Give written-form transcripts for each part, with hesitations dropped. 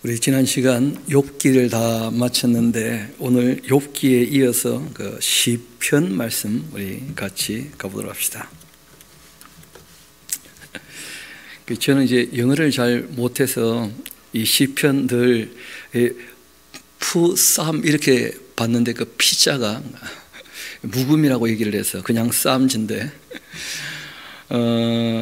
우리 지난 시간 욥기를 다 마쳤는데 오늘 욥기에 이어서 그 시편 말씀 우리 같이 가보도록 합시다. 저는 이제 영어를 잘 못해서 이 시편들 푸쌈 이렇게 봤는데 그 피자가 묵음이라고 얘기를 해서 그냥 쌈진데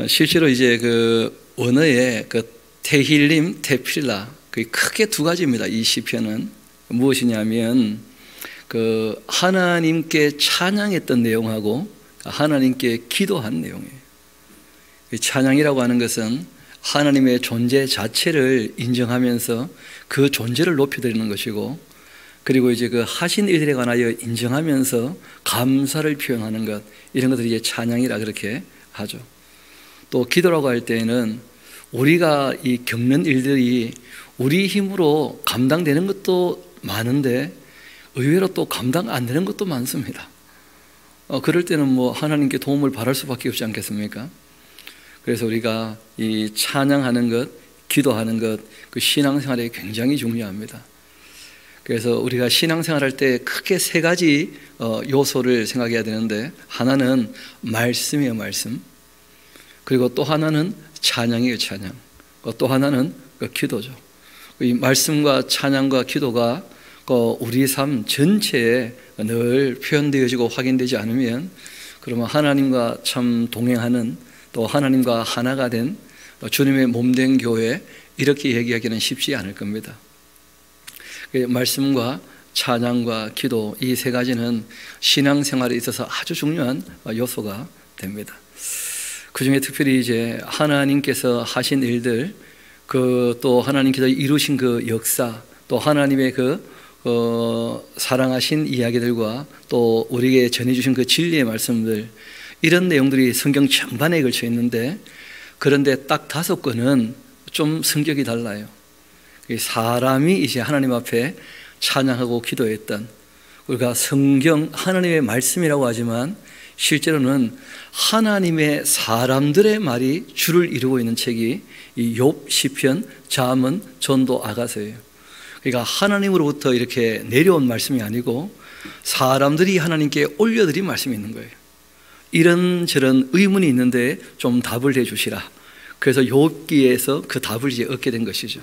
실제로 이제 그 언어의 그 테힐림, 테필라 크게 두 가지입니다. 이 시편은 무엇이냐면 그 하나님께 찬양했던 내용하고 하나님께 기도한 내용이에요. 찬양이라고 하는 것은 하나님의 존재 자체를 인정하면서 그 존재를 높여드리는 것이고, 그리고 이제 그 하신 일들에 관하여 인정하면서 감사를 표현하는 것, 이런 것들이 이제 찬양이라 그렇게 하죠. 또 기도라고 할 때에는 우리가 이 겪는 일들이 우리 힘으로 감당되는 것도 많은데 의외로 또 감당 안 되는 것도 많습니다. 그럴 때는 뭐 하나님께 도움을 바랄 수밖에 없지 않겠습니까? 그래서 우리가 이 찬양하는 것, 기도하는 것, 그 신앙생활에 굉장히 중요합니다. 그래서 우리가 신앙생활할 때 크게 세 가지 요소를 생각해야 되는데, 하나는 말씀이에요, 말씀. 그리고 또 하나는 찬양이에요, 찬양. 또 하나는 기도죠. 이 말씀과 찬양과 기도가 우리 삶 전체에 늘 표현되어지고 확인되지 않으면, 그러면 하나님과 참 동행하는, 또 하나님과 하나가 된 주님의 몸된 교회, 이렇게 얘기하기는 쉽지 않을 겁니다. 말씀과 찬양과 기도, 이 세 가지는 신앙생활에 있어서 아주 중요한 요소가 됩니다. 그 중에 특별히 이제 하나님께서 하신 일들, 또 하나님께서 이루신 그 역사, 또 하나님의 사랑하신 이야기들과 또 우리에게 전해주신 그 진리의 말씀들, 이런 내용들이 성경 전반에 걸쳐 있는데, 그런데 딱 5권은 좀 성격이 달라요. 사람이 이제 하나님 앞에 찬양하고 기도했던, 우리가 성경 하나님의 말씀이라고 하지만 실제로는 하나님의 사람들의 말이 주를 이루고 있는 책이 이 욥, 시편, 잠언, 전도, 아가서예요. 그러니까 하나님으로부터 이렇게 내려온 말씀이 아니고 사람들이 하나님께 올려드린 말씀이 있는 거예요. 이런저런 의문이 있는데 좀 답을 해주시라. 그래서 욥기에서 그 답을 이제 얻게 된 것이죠.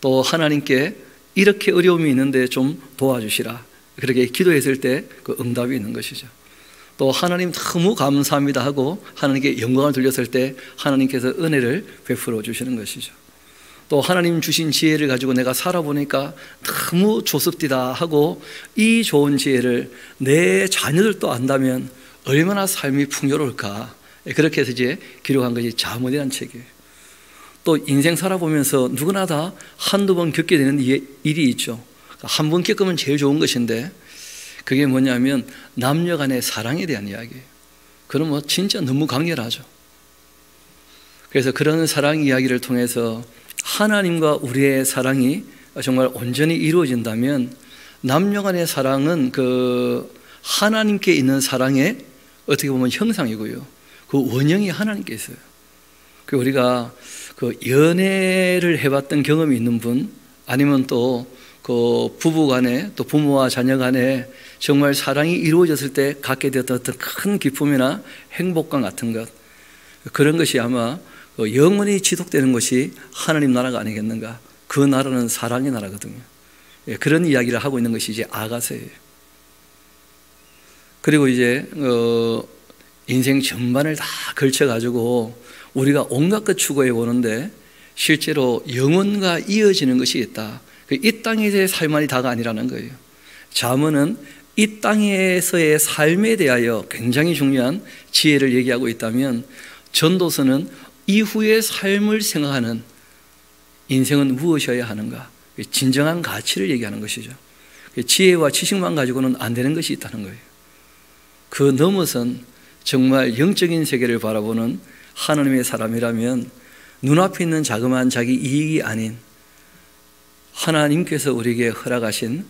또 하나님께 이렇게 어려움이 있는데 좀 도와주시라. 그렇게 기도했을 때 그 응답이 있는 것이죠. 또 하나님 너무 감사합니다 하고 하나님께 영광을 돌렸을 때 하나님께서 은혜를 베풀어 주시는 것이죠. 또 하나님 주신 지혜를 가지고 내가 살아보니까 너무 좋습디다 하고 이 좋은 지혜를 내 자녀들도 안다면 얼마나 삶이 풍요로울까, 그렇게 해서 이제 기록한 것이 잠언이라는 책이에요. 또 인생 살아보면서 누구나 다 한두 번 겪게 되는 일이 있죠. 한 번 겪으면 제일 좋은 것인데, 그게 뭐냐면 남녀 간의 사랑에 대한 이야기예요. 그럼 뭐 진짜 너무 강렬하죠. 그래서 그런 사랑 이야기를 통해서 하나님과 우리의 사랑이 정말 온전히 이루어진다면, 남녀 간의 사랑은 하나님께 있는 사랑의 어떻게 보면 형상이고요, 그 원형이 하나님께 있어요. 우리가 연애를 해봤던 경험이 있는 분, 아니면 또 부부 간에, 또 부모와 자녀 간에 정말 사랑이 이루어졌을 때 갖게 되었던 어떤 큰 기쁨이나 행복감 같은 것, 그런 것이 아마 영원히 지속되는 것이 하나님 나라가 아니겠는가. 그 나라는 사랑의 나라거든요. 그런 이야기를 하고 있는 것이 이제 아가서예요. 그리고 이제 인생 전반을 다 걸쳐가지고 우리가 온갖 것 추구해 보는데 실제로 영혼과 이어지는 것이 있다. 이 땅에서의 삶만이 다가 아니라는 거예요. 잠언은 이 땅에서의 삶에 대하여 굉장히 중요한 지혜를 얘기하고 있다면, 전도서는 이후의 삶을 생각하는 인생은 무엇이어야 하는가, 진정한 가치를 얘기하는 것이죠. 지혜와 지식만 가지고는 안 되는 것이 있다는 거예요. 그 넘어선 정말 영적인 세계를 바라보는 하나님의 사람이라면 눈앞에 있는 자그마한 자기 이익이 아닌 하나님께서 우리에게 허락하신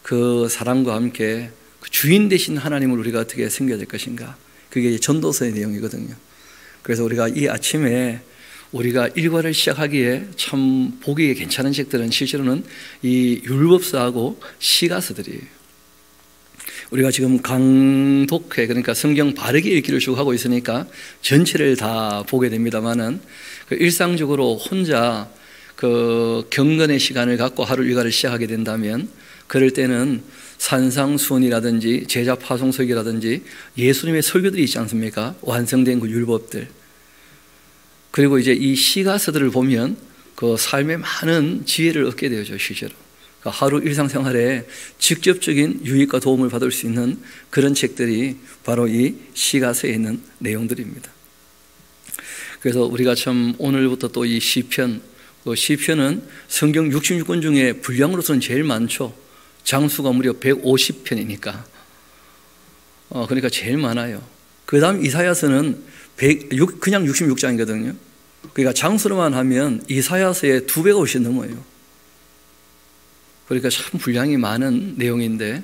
그 사랑과 함께 그 주인 되신 하나님을 우리가 어떻게 섬겨야 될 것인가, 그게 전도서의 내용이거든요. 그래서 우리가 이 아침에 우리가 일과를 시작하기에 참 보기에 괜찮은 책들은 실제로는 이 율법서하고 시가서들이에요. 우리가 지금 강독회, 그러니까 성경 바르게 읽기를 쭉 하고 있으니까 전체를 다 보게 됩니다만은 일상적으로 혼자 그 경건의 시간을 갖고 하루 일과를 시작하게 된다면 그럴 때는 산상수훈이라든지 제자파송설교라든지 예수님의 설교들이 있지 않습니까? 완성된 그 율법들. 그리고 이제 이 시가서들을 보면 그 삶에 많은 지혜를 얻게 되죠, 실제로. 그러니까 하루 일상생활에 직접적인 유익과 도움을 받을 수 있는 그런 책들이 바로 이 시가서에 있는 내용들입니다. 그래서 우리가 참 오늘부터 또 이 시편, 시편은 성경 66권 중에 분량으로서는 제일 많죠. 장수가 무려 150편이니까. 그러니까 제일 많아요. 그 다음 이사야서는 그냥 66장이거든요. 그러니까 장수로만 하면 이사야서의 2배가 훨씬 넘어요. 그러니까 참 분량이 많은 내용인데,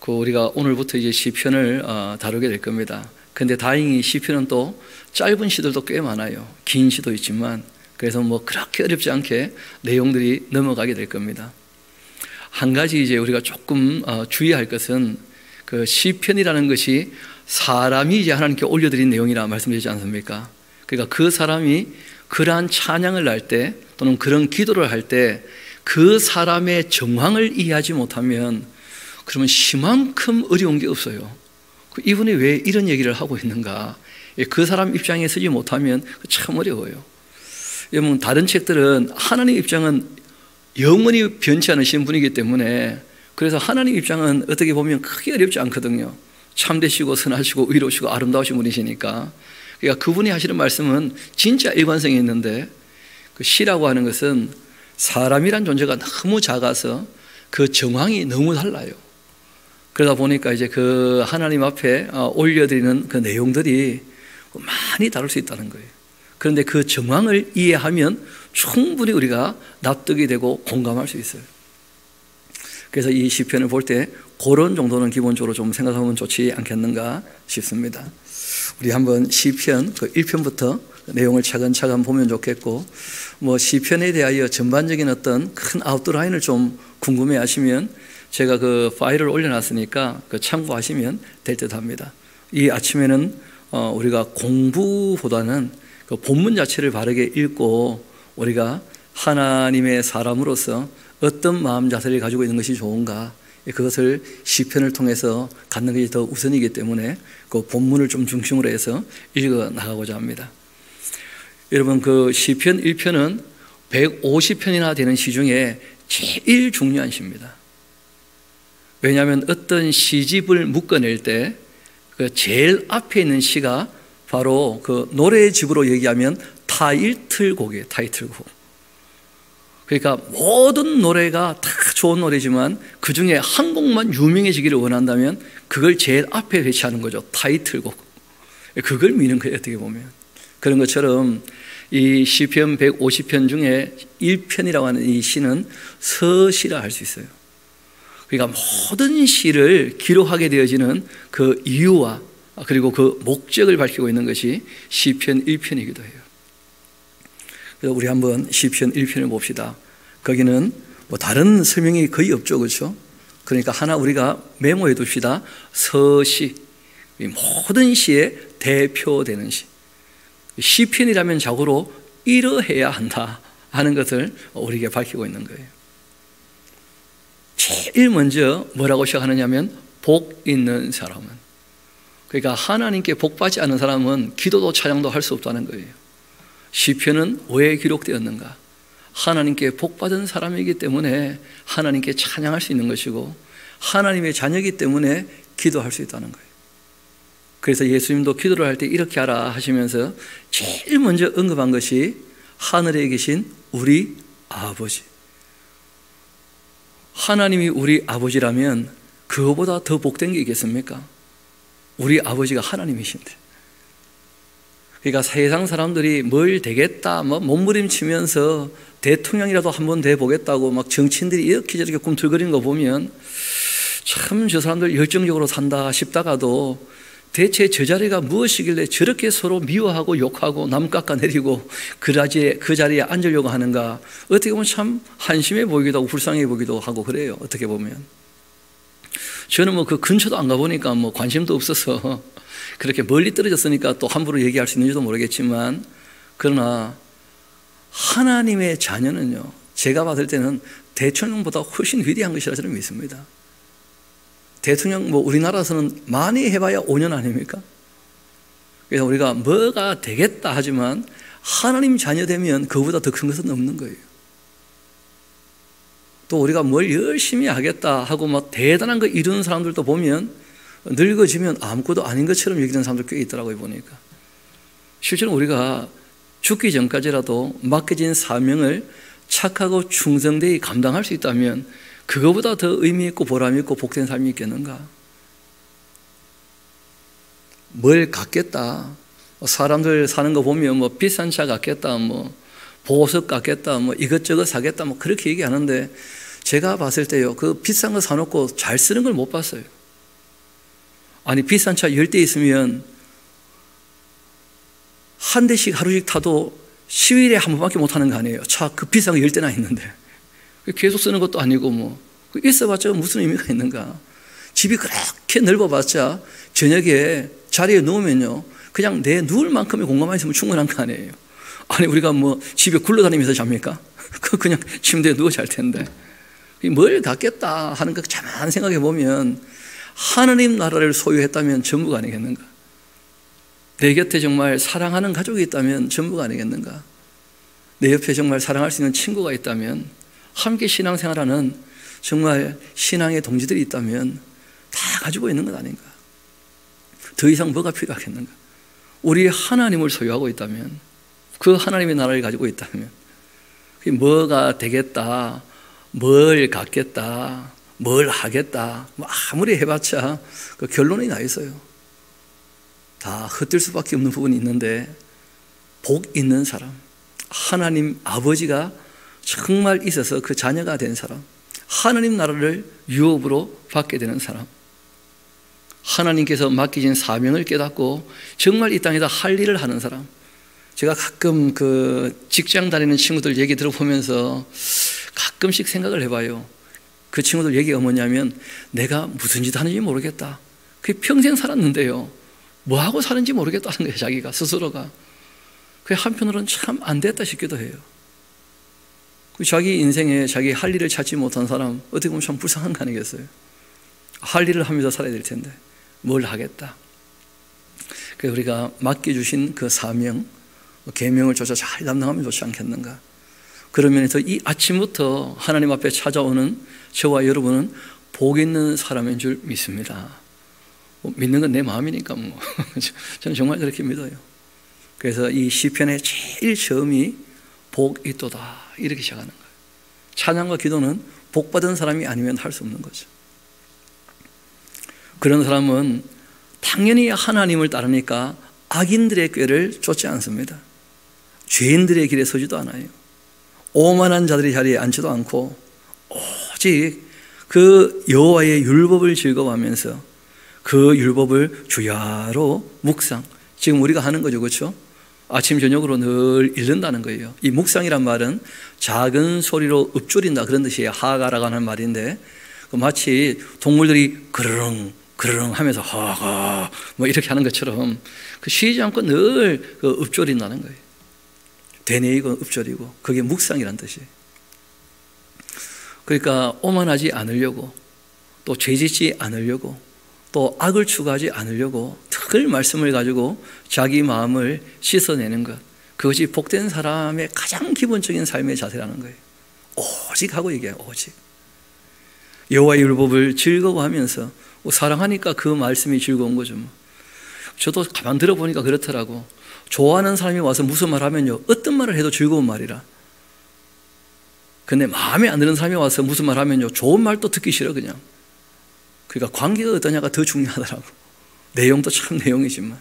우리가 오늘부터 이제 시편을 다루게 될 겁니다. 근데 다행히 시편은 또 짧은 시들도 꽤 많아요. 긴 시도 있지만. 그래서 뭐 그렇게 어렵지 않게 내용들이 넘어가게 될 겁니다. 한 가지 이제 우리가 조금 주의할 것은 그 시편이라는 것이 사람이 이제 하나님께 올려드린 내용이라 말씀드리지 않습니까? 그러니까 그 사람이 그러한 찬양을 할 때 또는 그런 기도를 할 때 그 사람의 정황을 이해하지 못하면 그러면 시만큼 어려운 게 없어요. 이분이 왜 이런 얘기를 하고 있는가? 그 사람 입장에 서지 못하면 참 어려워요. 여러분, 다른 책들은 하나님 입장은 영원히 변치 않으신 분이기 때문에 그래서 하나님 입장은 어떻게 보면 크게 어렵지 않거든요. 참되시고 선하시고 의로우시고 아름다우신 분이시니까. 그러니까 그분이 하시는 말씀은 진짜 일관성이 있는데 그 시라고 하는 것은 사람이란 존재가 너무 작아서 그 정황이 너무 달라요. 그러다 보니까 이제 그 하나님 앞에 올려드리는 그 내용들이 많이 다를 수 있다는 거예요. 그런데 그 정황을 이해하면 충분히 우리가 납득이 되고 공감할 수 있어요. 그래서 이 시편을 볼 때 그런 정도는 기본적으로 좀 생각하면 좋지 않겠는가 싶습니다. 우리 한번 시편 그 1편부터 내용을 차근차근 보면 좋겠고, 뭐 시편에 대하여 전반적인 어떤 큰 아웃라인을 좀 궁금해 하시면 제가 그 파일을 올려놨으니까 그 참고하시면 될 듯 합니다. 이 아침에는 우리가 공부보다는 그 본문 자체를 바르게 읽고 우리가 하나님의 사람으로서 어떤 마음 자세를 가지고 있는 것이 좋은가, 그것을 시편을 통해서 갖는 것이 더 우선이기 때문에 그 본문을 좀 중심으로 해서 읽어 나가고자 합니다. 여러분, 그 시편 1편은 150편이나 되는 시 중에 제일 중요한 시입니다. 왜냐하면 어떤 시집을 묶어낼 때 그 제일 앞에 있는 시가 바로 그 노래집으로 얘기하면 타이틀곡이에요. 타이틀곡. 그러니까 모든 노래가 다 좋은 노래지만 그 중에 한 곡만 유명해지기를 원한다면 그걸 제일 앞에 배치하는 거죠. 타이틀곡. 그걸 미는 거예요, 어떻게 보면. 그런 것처럼 이 시편 150편 중에 1편이라고 하는 이 시는 서시라 할 수 있어요. 그러니까 모든 시를 기록하게 되어지는 그 이유와 그리고 그 목적을 밝히고 있는 것이 시편 1편이기도 해요. 그래서 우리 한번 시편 1편을 봅시다. 거기는 뭐 다른 설명이 거의 없죠, 그렇죠? 그러니까 하나 우리가 메모해 둡시다. 서시, 모든 시의 대표되는 시. 시편이라면 자고로 이러해야 한다 하는 것을 우리에게 밝히고 있는 거예요. 제일 먼저 뭐라고 시작하느냐면 복 있는 사람은, 그러니까 하나님께 복받지 않은 사람은 기도도 찬양도 할 수 없다는 거예요. 시편은 왜 기록되었는가? 하나님께 복받은 사람이기 때문에 하나님께 찬양할 수 있는 것이고 하나님의 자녀이기 때문에 기도할 수 있다는 거예요. 그래서 예수님도 기도를 할 때 이렇게 하라 하시면서 제일 먼저 언급한 것이 하늘에 계신 우리 아버지. 하나님이 우리 아버지라면 그거보다 더 복된 게 있겠습니까? 우리 아버지가 하나님이신데. 그러니까 세상 사람들이 뭘 되겠다, 뭐 몸부림치면서 대통령이라도 한번 돼보겠다고 막 정치인들이 이렇게 저렇게 꿈틀거리는 거 보면 참 저 사람들 열정적으로 산다 싶다가도 대체 저 자리가 무엇이길래 저렇게 서로 미워하고 욕하고 남 깎아내리고 그 자리에 앉으려고 하는가? 어떻게 보면 참 한심해 보이기도 하고 불쌍해 보이기도 하고 그래요. 어떻게 보면. 저는 뭐 그 근처도 안 가보니까 뭐 관심도 없어서 그렇게 멀리 떨어졌으니까 또 함부로 얘기할 수 있는지도 모르겠지만, 그러나 하나님의 자녀는요, 제가 봤을 때는 대통령보다 훨씬 위대한 것이라 저는 믿습니다. 대통령 뭐 우리나라에서는 많이 해봐야 5년 아닙니까? 그래서 우리가 뭐가 되겠다 하지만 하나님 자녀 되면 그보다 더 큰 것은 없는 거예요. 또 우리가 뭘 열심히 하겠다 하고 막 대단한 거 이루는 사람들도 보면 늙어지면 아무것도 아닌 것처럼 여기는 사람들 꽤 있더라고요, 보니까. 실제로 우리가 죽기 전까지라도 맡겨진 사명을 착하고 충성되이 감당할 수 있다면 그거보다 더 의미 있고 보람 있고 복된 삶이 있겠는가? 뭘 갖겠다? 사람들 사는 거 보면 뭐 비싼 차 갖겠다, 뭐 보석 갖겠다, 뭐 이것저것 사겠다, 뭐 그렇게 얘기하는데, 제가 봤을 때요, 그 비싼 거 사놓고 잘 쓰는 걸 못 봤어요. 아니, 비싼 차 10대 있으면 한 대씩 하루씩 타도 10일에 한 번밖에 못 하는 거 아니에요. 차 그 비싼 거 10대나 있는데 계속 쓰는 것도 아니고 뭐 있어봤자 무슨 의미가 있는가? 집이 그렇게 넓어봤자 저녁에 자리에 누우면요, 그냥 내 누울 만큼의 공간만 있으면 충분한 거 아니에요. 아니, 우리가 뭐 집에 굴러다니면서 잡니까? 그냥 침대에 누워 잘 텐데. 뭘 갖겠다 하는 거 가만 생각해 보면 하나님 나라를 소유했다면 전부가 아니겠는가? 내 곁에 정말 사랑하는 가족이 있다면 전부가 아니겠는가? 내 옆에 정말 사랑할 수 있는 친구가 있다면, 함께 신앙생활하는 정말 신앙의 동지들이 있다면 다 가지고 있는 것 아닌가? 더 이상 뭐가 필요하겠는가? 우리 하나님을 소유하고 있다면, 그 하나님의 나라를 가지고 있다면, 그게 뭐가 되겠다, 뭘 갖겠다, 뭘 하겠다, 뭐 아무리 해봤자 그 결론이 나 있어요. 다 헛될 수밖에 없는 부분이 있는데, 복 있는 사람, 하나님 아버지가 정말 있어서 그 자녀가 된 사람, 하나님 나라를 유업으로 받게 되는 사람, 하나님께서 맡기신 사명을 깨닫고 정말 이 땅에서 할 일을 하는 사람. 제가 가끔 그 직장 다니는 친구들 얘기 들어보면서 가끔씩 생각을 해봐요. 그 친구들 얘기가 뭐냐면, 내가 무슨 짓 하는지 모르겠다. 그게 평생 살았는데요, 뭐하고 사는지 모르겠다는 거예요, 자기가 스스로가. 그게 한편으로는 참 안 됐다 싶기도 해요. 자기 인생에 자기 할 일을 찾지 못한 사람, 어떻게 보면 참 불쌍한 거 아니겠어요? 할 일을 하면서 살아야 될 텐데 뭘 하겠다. 그래서 우리가 맡겨주신 그 사명, 계명을 조차 잘 담당하면 좋지 않겠는가? 그런 면에서 이 아침부터 하나님 앞에 찾아오는 저와 여러분은 복 있는 사람인 줄 믿습니다. 믿는 건 내 마음이니까 뭐 저는 정말 그렇게 믿어요. 그래서 이 시편의 제일 처음이 복 있도다 이렇게 시작하는 거예요. 찬양과 기도는 복 받은 사람이 아니면 할 수 없는 거죠. 그런 사람은 당연히 하나님을 따르니까 악인들의 꾀를 쫓지 않습니다. 죄인들의 길에 서지도 않아요. 오만한 자들의 자리에 앉지도 않고 오직 그 여호와의 율법을 즐거워하면서 그 율법을 주야로 묵상, 지금 우리가 하는 거죠, 그렇죠? 아침 저녁으로 늘 읽는다는 거예요. 이 묵상이란 말은 작은 소리로 읊조린다 그런 뜻이에요. 하가라고 하는 말인데, 마치 동물들이 그르릉 그르릉 하면서 하가 뭐 이렇게 하는 것처럼 쉬지 않고 늘 읊조린다는 거예요. 되뇌이고 읊조리고, 그게 묵상이란 뜻이에요. 그러니까 오만하지 않으려고, 또 죄짓지 않으려고, 또 악을 추구하지 않으려고 늘 말씀을 가지고 자기 마음을 씻어내는 것, 그것이 복된 사람의 가장 기본적인 삶의 자세라는 거예요. 오직 하고 얘기해요. 오직 여호와의 율법을 즐거워하면서, 사랑하니까 그 말씀이 즐거운 거죠. 저도 가만 들어보니까 그렇더라고. 좋아하는 사람이 와서 무슨 말 하면요, 어떤 말을 해도 즐거운 말이라. 근데 마음에 안 드는 사람이 와서 무슨 말 하면요, 좋은 말도 듣기 싫어 그냥. 그러니까 관계가 어떠냐가 더 중요하더라고. 내용도 참 내용이지만.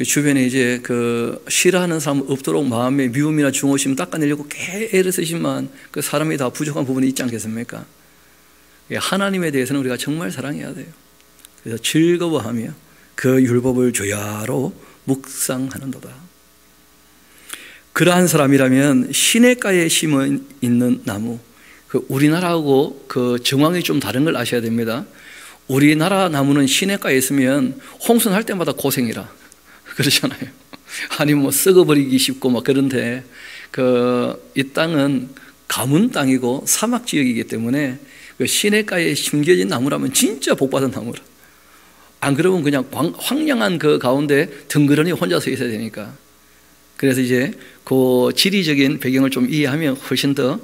주변에 이제 그 싫어하는 사람 없도록 마음의 미움이나 중호심 닦아내려고 애를 쓰지만 그 사람이 다 부족한 부분이 있지 않겠습니까? 하나님에 대해서는 우리가 정말 사랑해야 돼요. 그래서 즐거워하며 그 율법을 주야로 묵상하는도다. 그러한 사람이라면 시냇가에 심어 있는 나무, 우리나라하고 그 정황이 좀 다른 걸 아셔야 됩니다. 우리나라 나무는 시냇가에 있으면 홍순할 때마다 고생이라 그러잖아요. 아니 뭐 썩어버리기 쉽고 막 그런데 이 땅은 가문 땅이고 사막 지역이기 때문에 그 시냇가에 심겨진 나무라면 진짜 복받은 나무라. 안 그러면 그냥 황량한 그 가운데 덩그러니 혼자 서 있어야 되니까. 그래서 이제 그 지리적인 배경을 좀 이해하면 훨씬 더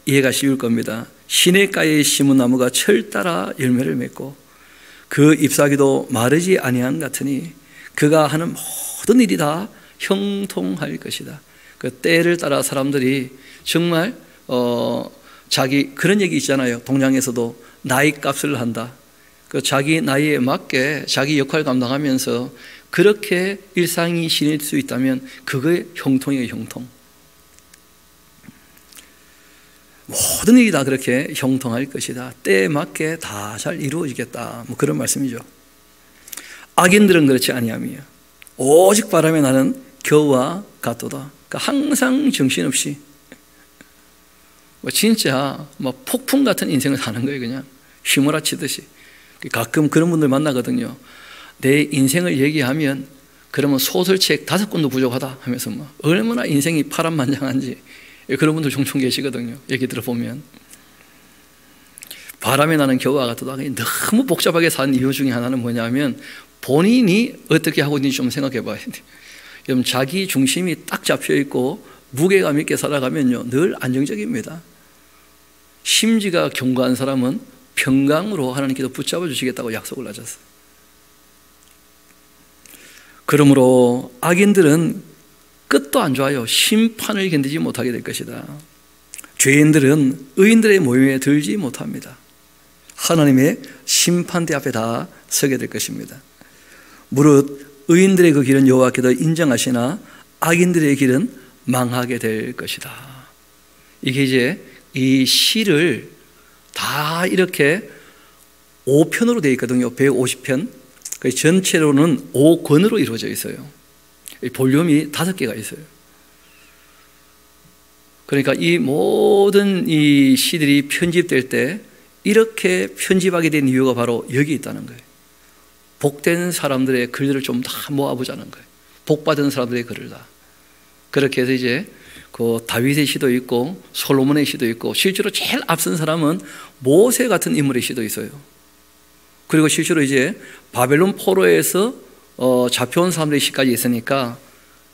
이해가 쉬울 겁니다. 시냇가에 심은 나무가 철 따라 열매를 맺고 그 잎사귀도 마르지 아니한 같으니 그가 하는 모든 일이 다 형통할 것이다. 그 때를 따라 사람들이 정말 자기 그런 얘기 있잖아요. 동양에서도 나이 값을 한다. 그 자기 나이에 맞게 자기 역할 감당하면서 그렇게 일상이 지낼 수 있다면 그거의 형통이에요. 형통. 모든 일이 다 그렇게 형통할 것이다. 때에 맞게 다 잘 이루어지겠다. 뭐 그런 말씀이죠. 악인들은 그렇지 아니하며 오직 바람에 나는 겨와 같도다. 그러니까 항상 정신없이 진짜 폭풍 같은 인생을 사는 거예요. 그냥 휘몰아치듯이. 가끔 그런 분들 만나거든요. 내 인생을 얘기하면 그러면 소설책 5권도 부족하다 하면서 얼마나 인생이 파란만장한지 그런 분들 종종 계시거든요. 얘기 들어보면 바람에 나는 겨와 같도다. 너무 복잡하게 산 이유 중에 하나는 뭐냐면 본인이 어떻게 하고 있는지 좀 생각해 봐야 돼요. 여러분 자기 중심이 딱 잡혀 있고 무게감 있게 살아가면요 늘 안정적입니다. 심지가 견고한 사람은 평강으로 하나님께서 붙잡아 주시겠다고 약속을 하셨어요. 그러므로 악인들은 끝도 안 좋아요. 심판을 견디지 못하게 될 것이다. 죄인들은 의인들의 모임에 들지 못합니다. 하나님의 심판대 앞에 다 서게 될 것입니다. 무릇 의인들의 그 길은 여호와께서 인정하시나 악인들의 길은 망하게 될 것이다. 이게 이제 이 시를 다 이렇게 5편으로 되어 있거든요. 150편. 전체로는 5권으로 이루어져 있어요. 볼륨이 5개가 있어요. 그러니까 이 모든 이 시들이 편집될 때 이렇게 편집하게 된 이유가 바로 여기 있다는 거예요. 복된 사람들의 글들을 좀 다 모아보자는 거예요. 복받은 사람들의 글을 다. 그렇게 해서 이제 그 다윗의 시도 있고 솔로몬의 시도 있고 실제로 제일 앞선 사람은 모세 같은 인물의 시도 있어요. 그리고 실제로 이제 바벨론 포로에서 잡혀온 사람들의 시까지 있으니까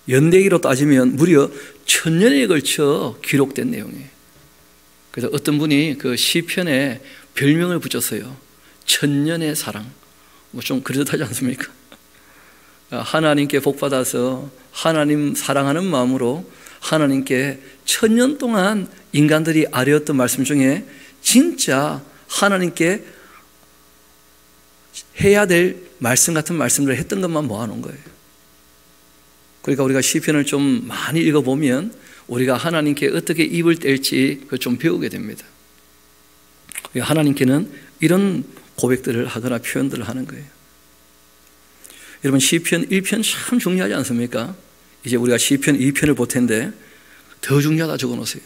연대기로 따지면 무려 1000년에 걸쳐 기록된 내용이에요. 그래서 어떤 분이 그 시편에 별명을 붙였어요. 1000년의 사랑. 뭐 좀 그렇다지 않습니까? 하나님께 복받아서 하나님 사랑하는 마음으로 하나님께 1000년 동안 인간들이 아뢰었던 말씀 중에 진짜 하나님께 해야 될 말씀 같은 말씀들을 했던 것만 모아놓은 거예요. 그러니까 우리가 시편을 좀 많이 읽어보면 우리가 하나님께 어떻게 입을 뗄지 좀 배우게 됩니다. 하나님께는 이런 고백들을 하거나 표현들을 하는 거예요. 여러분 시편 1편 참 중요하지 않습니까? 이제 우리가 시편 2편을 볼 텐데 더 중요하다 적어놓으세요.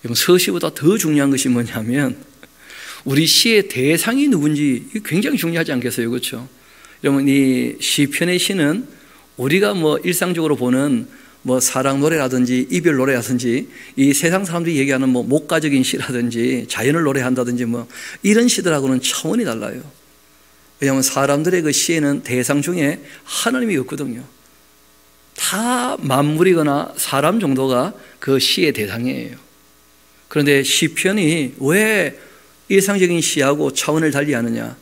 여러분 서시보다 더 중요한 것이 뭐냐면 우리 시의 대상이 누군지 굉장히 중요하지 않겠어요? 그렇죠? 여러분 이 시편의 시는 우리가 일상적으로 보는 사랑 노래라든지 이별 노래라든지 이 세상 사람들이 얘기하는 목가적인 시라든지 자연을 노래한다든지 이런 시들하고는 차원이 달라요. 왜냐하면 사람들의 그 시에는 대상 중에 하나님이 없거든요. 다 만물이거나 사람 정도가 그 시의 대상이에요. 그런데 시편이 왜 일상적인 시하고 차원을 달리 하느냐?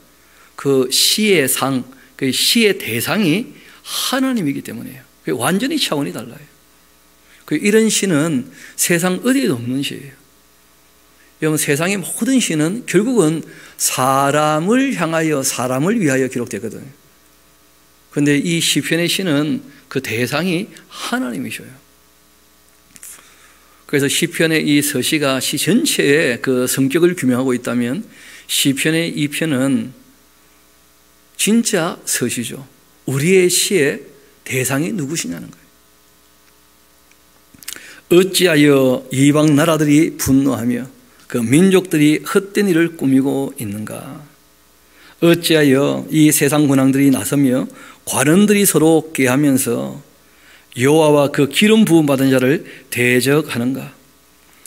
그 시의 상, 그 시의 대상이 하나님이기 때문이에요. 완전히 차원이 달라요. 이런 시는 세상 어디에도 없는 시예요. 여러분 세상의 모든 시는 결국은 사람을 향하여 사람을 위하여 기록되거든요. 그런데 이 시편의 시는 그 대상이 하나님이셔요. 그래서 시편의 이 서시가 시 전체의 그 성격을 규명하고 있다면 시편의 이 편은 진짜 서시죠. 우리의 시의 대상이 누구시냐는 거예요. 어찌하여 이방 나라들이 분노하며 그 민족들이 헛된 일을 꾸미고 있는가? 어찌하여 이 세상 군왕들이 나서며 관원들이 서로 꾀하면서 여호와와 그 기름 부음 받은 자를 대적하는가?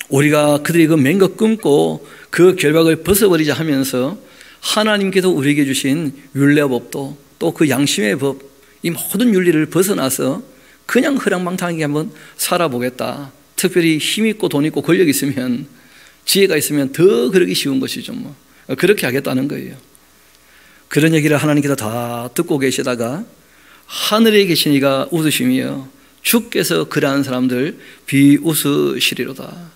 우리가 그들이 그 맹거 끊고 그 결박을 벗어버리자 하면서 하나님께서 우리에게 주신 율례법도 또 그 양심의 법, 이 모든 윤리를 벗어나서 그냥 허랑방탕하게 한번 살아보겠다. 특별히 힘 있고 돈 있고 권력 있으면, 지혜가 있으면 더 그러기 쉬운 것이죠. 뭐 그렇게 하겠다는 거예요. 그런 얘기를 하나님께서 다 듣고 계시다가 하늘에 계신 이가 웃으시며 주께서 그러한 사람들 비웃으시리로다.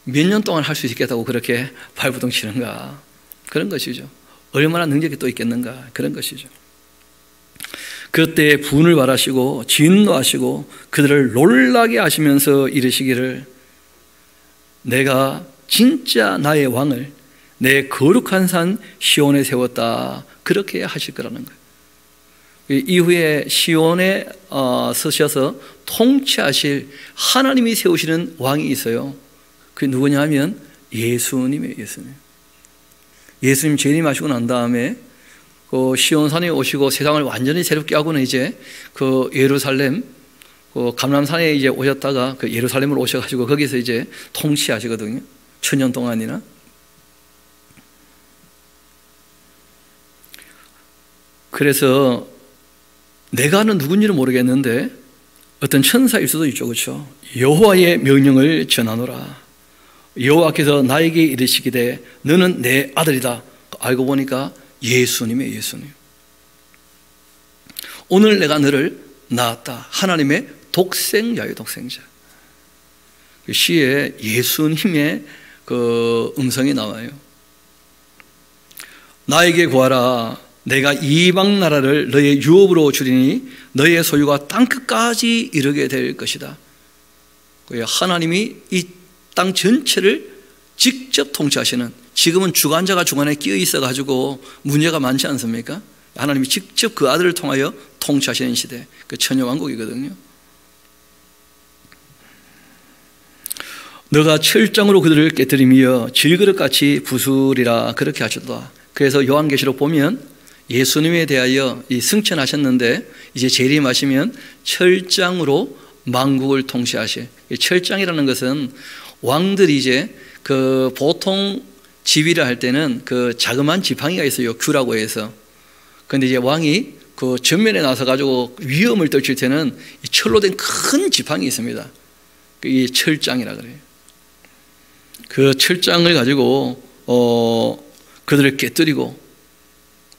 몇 년 동안 할 수 있겠다고 그렇게 발부둥 치는가? 그런 것이죠. 얼마나 능력이 또 있겠는가? 그런 것이죠. 그때 분을 발하시고 진노하시고 그들을 놀라게 하시면서 이르시기를 내가 진짜 나의 왕을 내 거룩한 산 시온에 세웠다. 그렇게 하실 거라는 거예요. 이후에 시온에 서셔서 통치하실 하나님이 세우시는 왕이 있어요. 그게 누구냐 하면 예수님이에요. 예수님 재림하시고 난 다음에 그 시온산에 오시고 세상을 완전히 새롭게 하고는 이제 그 예루살렘 그 감람산에 이제 오셨다가 그 예루살렘으로 오셔가지고 거기서 이제 통치하시거든요. 1000년 동안이나. 그래서 내가는 누군지는 모르겠는데 어떤 천사일 수도 있죠. 그렇죠? 여호와의 명령을 전하노라. 여호와께서 나에게 이르시기되 너는 내 아들이다. 알고 보니까 예수님이에요. 예수님. 오늘 내가 너를 낳았다. 하나님의 독생자예요. 독생자. 그 시에 예수님의 그 음성이 나와요. 나에게 구하라. 내가 이방 나라를 너의 유업으로 주리니 너의 소유가 땅끝까지 이르게 될 것이다. 하나님이 이 땅 전체를 직접 통치하시는, 지금은 주관자가 주관에 끼어 있어가지고 문제가 많지 않습니까? 하나님이 직접 그 아들을 통하여 통치하시는 시대, 그 천여왕국이거든요. 너가 철장으로 그들을 깨뜨리며 질그릇같이 부수리라. 그렇게 하셨다. 그래서 요한계시록 보면 예수님에 대하여 이 승천하셨는데 이제 재림하시면 철장으로 만국을 통치하실. 철장이라는 것은 왕들이 이제 그 보통 지휘를 할 때는 그 자그마한 지팡이가 있어요. 규라고 해서. 그런데 이제 왕이 그 전면에 나서 가지고 위험을 떨칠 때는 이 철로 된 큰 지팡이 있습니다. 이 철장이라 그래요. 그 철장을 가지고 그들을 깨뜨리고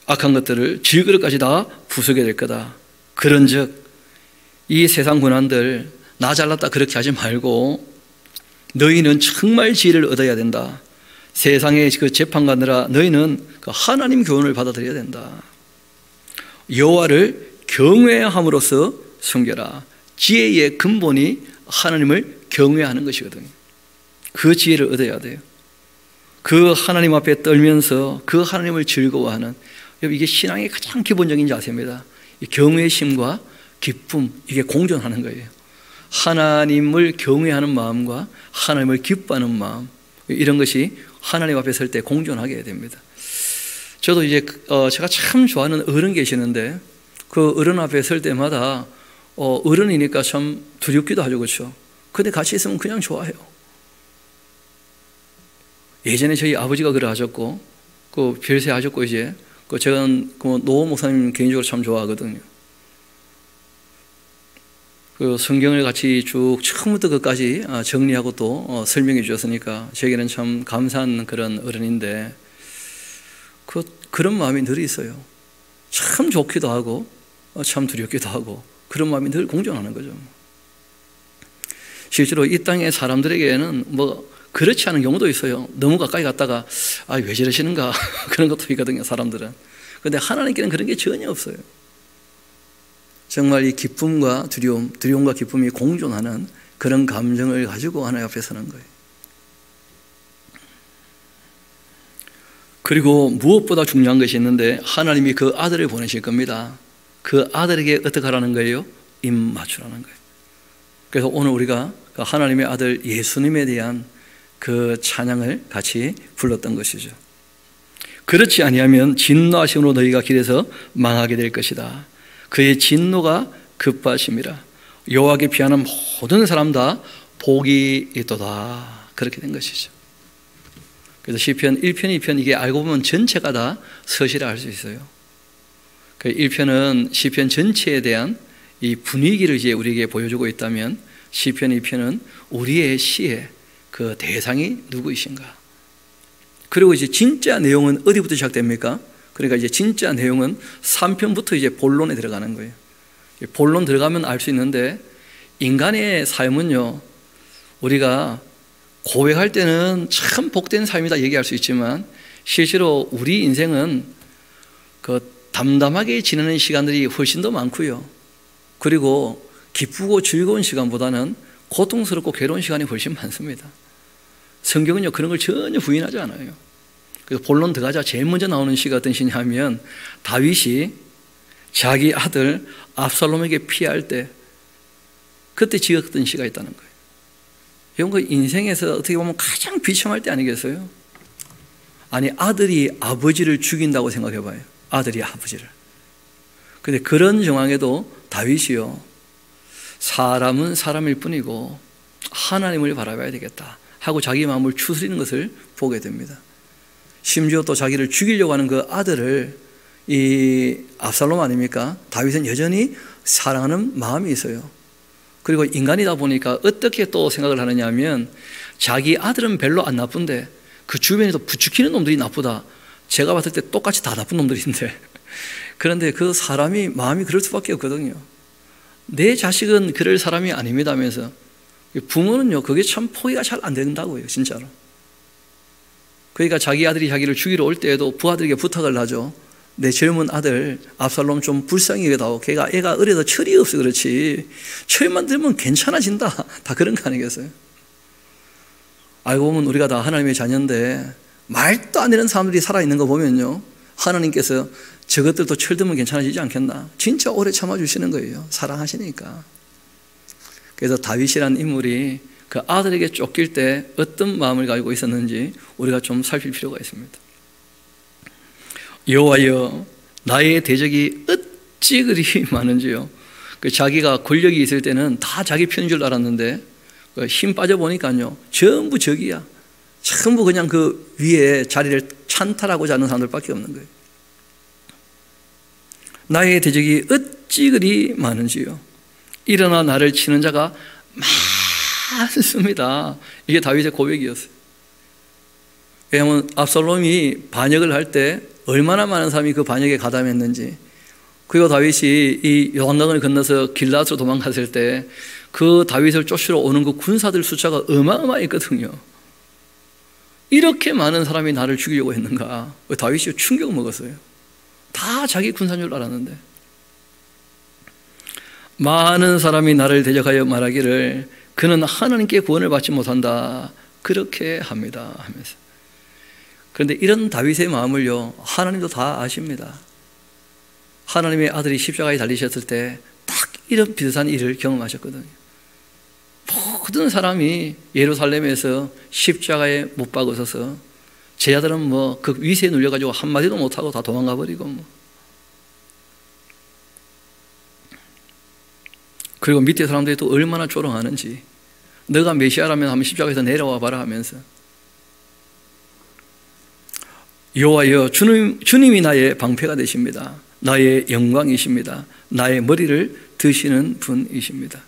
악한 것들을 질그릇까지 다 부수게 될 거다. 그런즉 이 세상 군왕들 나 잘났다 그렇게 하지 말고 너희는 정말 지혜를 얻어야 된다. 세상의 그 재판관들아 너희는 그 하나님 교훈을 받아들여야 된다. 여호와를 경외함으로써 숨겨라. 지혜의 근본이 하나님을 경외하는 것이거든요. 그 지혜를 얻어야 돼요. 그 하나님 앞에 떨면서 그 하나님을 즐거워하는, 이게 신앙의 가장 기본적인 자세입니다. 경외심과 기쁨, 이게 공존하는 거예요. 하나님을 경외하는 마음과 하나님을 기뻐하는 마음, 이런 것이 하나님 앞에 설 때 공존하게 됩니다. 저도 이제 제가 참 좋아하는 어른 계시는데 그 어른 앞에 설 때마다 어른이니까 참 두렵기도 하죠. 그렇죠? 근데 같이 있으면 그냥 좋아해요. 예전에 저희 아버지가 그래 하셨고 그 별세 하셨고 이제 제가 그 노 목사님 개인적으로 참 좋아하거든요. 그 성경을 같이 쭉 처음부터 끝까지 정리하고 또 설명해 주셨으니까 저에게는 참 감사한 그런 어른인데 그런 마음이 늘 있어요. 참 좋기도 하고 참 두렵기도 하고 그런 마음이 늘 공존하는 거죠. 실제로 이 땅의 사람들에게는 뭐 그렇지 않은 경우도 있어요. 너무 가까이 갔다가 왜 저러시는가 그런 것도 있거든요. 사람들은. 그런데 하나님께는 그런 게 전혀 없어요. 정말 이 기쁨과 두려움과 기쁨이 공존하는 그런 감정을 가지고 하나님 앞에 서는 거예요. 그리고 무엇보다 중요한 것이 있는데 하나님이 그 아들을 보내실 겁니다. 그 아들에게 어떻게 하라는 거예요? 입 맞추라는 거예요. 그래서 오늘 우리가 그 하나님의 아들 예수님에 대한 그 찬양을 같이 불렀던 것이죠. 그렇지 아니하면 진노하심으로 너희가 길에서 망하게 될 것이다. 그의 진노가 급하심이라. 여호와께 피하는 모든 사람 다 복이 있도다. 그렇게 된 것이죠. 그래서 시편 1편, 2편 이게 알고 보면 전체가 다 서시라 할 수 있어요. 그 1편은 시편 전체에 대한 이 분위기를 이제 우리에게 보여주고 있다면 시편 2편은 우리의 시의 그 대상이 누구이신가. 그리고 이제 진짜 내용은 어디부터 시작됩니까? 그러니까 이제 진짜 내용은 3편부터 이제 본론에 들어가는 거예요. 본론 들어가면 알 수 있는데 인간의 삶은요, 우리가 고백할 때는 참 복된 삶이다 얘기할 수 있지만 실제로 우리 인생은 그 담담하게 지내는 시간들이 훨씬 더 많고요. 그리고 기쁘고 즐거운 시간보다는 고통스럽고 괴로운 시간이 훨씬 많습니다. 성경은요 그런 걸 전혀 부인하지 않아요. 그래서 본론 들어가자 제일 먼저 나오는 시가 어떤 시냐 하면 다윗이 자기 아들 압살롬에게 피할 때 그때 지었던 시가 있다는 거예요. 이런 거 인생에서 어떻게 보면 가장 비참할 때 아니겠어요? 아니 아들이 아버지를 죽인다고 생각해 봐요. 아들이 아버지를. 그런데 그런 정황에도 다윗이요, 사람은 사람일 뿐이고 하나님을 바라봐야 되겠다 하고 자기 마음을 추스리는 것을 보게 됩니다. 심지어 또 자기를 죽이려고 하는 그 아들을, 이 압살롬 아닙니까? 다윗은 여전히 사랑하는 마음이 있어요. 그리고 인간이다 보니까 어떻게 또 생각을 하느냐 하면 자기 아들은 별로 안 나쁜데 그 주변에도 부추기는 놈들이 나쁘다. 제가 봤을 때 똑같이 다 나쁜 놈들인데 그런데 그 사람이 마음이 그럴 수밖에 없거든요. 내 자식은 그럴 사람이 아닙니다면서 부모는요 그게 참 포기가 잘 안 된다고요, 진짜로. 그러니까 자기 아들이 자기를 죽이러 올 때에도 부하들에게 부탁을 하죠. 내 젊은 아들 압살롬 좀 불쌍히 여겨다오. 애가 어려서 철이 없어 그렇지 철만 들면 괜찮아진다. 다 그런 거 아니겠어요? 알고 보면 우리가 다 하나님의 자녀인데 말도 안 되는 사람들이 살아있는 거 보면요, 하나님께서 저것들도 철들면 괜찮아지지 않겠나. 진짜 오래 참아주시는 거예요. 사랑하시니까. 그래서 다윗이라는 인물이 그 아들에게 쫓길 때 어떤 마음을 가지고 있었는지 우리가 좀 살필 필요가 있습니다. 여호와여 나의 대적이 어찌 그리 많은지요. 자기가 권력이 있을 때는 다 자기 편인 줄 알았는데 힘 빠져보니까요 전부 적이야. 전부 그냥 그 위에 자리를 찬탈하고자 하는 사람들밖에 없는 거예요. 나의 대적이 어찌 그리 많은지요. 일어나 나를 치는 자가 많습니다. 이게 다윗의 고백이었어요. 왜냐하면 압살롬이 반역을 할 때 얼마나 많은 사람이 그 반역에 가담했는지, 그리고 다윗이 이 요단강을 건너서 길앗으로 도망갔을 때 그 다윗을 쫓으러 오는 그 군사들 숫자가 어마어마했거든요. 이렇게 많은 사람이 나를 죽이려고 했는가. 다윗이 충격을 먹었어요. 다 자기 군사인 줄 알았는데. 많은 사람이 나를 대적하여 말하기를 그는 하나님께 구원을 받지 못한다 그렇게 합니다 하면서. 그런데 이런 다윗의 마음을요 하나님도 다 아십니다. 하나님의 아들이 십자가에 달리셨을 때 딱 이런 비슷한 일을 경험하셨거든요. 모든 사람이 예루살렘에서 십자가에 못 박으셔서 제자들은 뭐 그 위세에 눌려가지고 한마디도 못하고 다 도망가 버리고 뭐. 그리고 밑에 사람들이 또 얼마나 조롱하는지, 너가 메시아라면 한번 십자가에서 내려와 봐라 하면서. 여호와여 주님이 나의 방패가 되십니다. 나의 영광이십니다. 나의 머리를 드시는 분이십니다.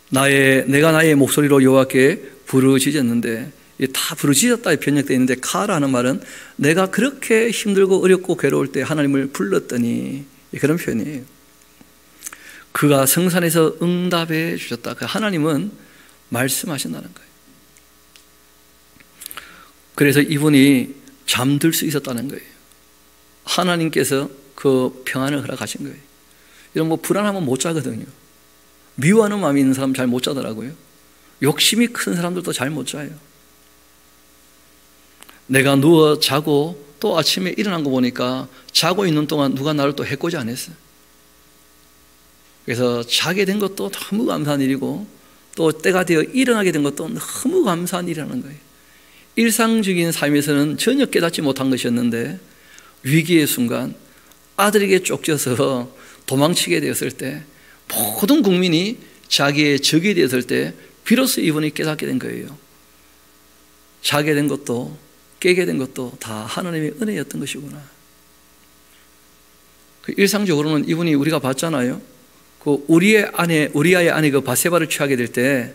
내가 나의 목소리로 여호와께 부르짖었는데, 다 부르짖었다에 번역되어 있는데 카라는 말은 내가 그렇게 힘들고 어렵고 괴로울 때 하나님을 불렀더니, 그런 표현이에요. 그가 성산에서 응답해 주셨다. 하나님은 말씀하신다는 거예요. 그래서 이분이 잠들 수 있었다는 거예요. 하나님께서 그 평안을 허락하신 거예요. 이런 불안하면 못 자거든요. 미워하는 마음이 있는 사람 잘 못 자더라고요. 욕심이 큰 사람들도 잘 못 자요. 내가 누워 자고 또 아침에 일어난 거 보니까 자고 있는 동안 누가 나를 또 해코지 안 했어요. 그래서 자게 된 것도 너무 감사한 일이고 또 때가 되어 일어나게 된 것도 너무 감사한 일이라는 거예요. 일상적인 삶에서는 전혀 깨닫지 못한 것이었는데 위기의 순간 아들에게 쫓겨서 도망치게 되었을 때 모든 국민이 자기의 적이 되었을 때 비로소 이분이 깨닫게 된 거예요. 자게 된 것도 깨게 된 것도 다 하나님의 은혜였던 것이구나. 일상적으로는 이분이 우리가 봤잖아요. 그 우리아의 아내 그 바세바를 취하게 될 때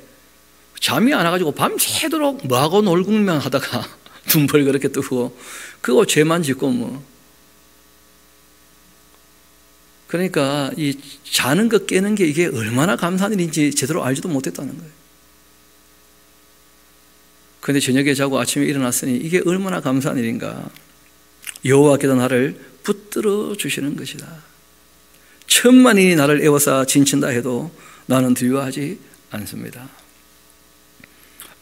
잠이 안 와가지고 밤새도록 뭐하고 놀고만 하다가 눈벌 그렇게 뜨고 그거 죄만 짓고 뭐. 그러니까 이 자는 것 깨는 게 이게 얼마나 감사한 일인지 제대로 알지도 못했다는 거예요. 그런데 저녁에 자고 아침에 일어났으니 이게 얼마나 감사한 일인가. 여호와께서 나를 붙들어 주시는 것이다. 천만인이 나를 에워싸 진친다 해도 나는 두려워하지 않습니다.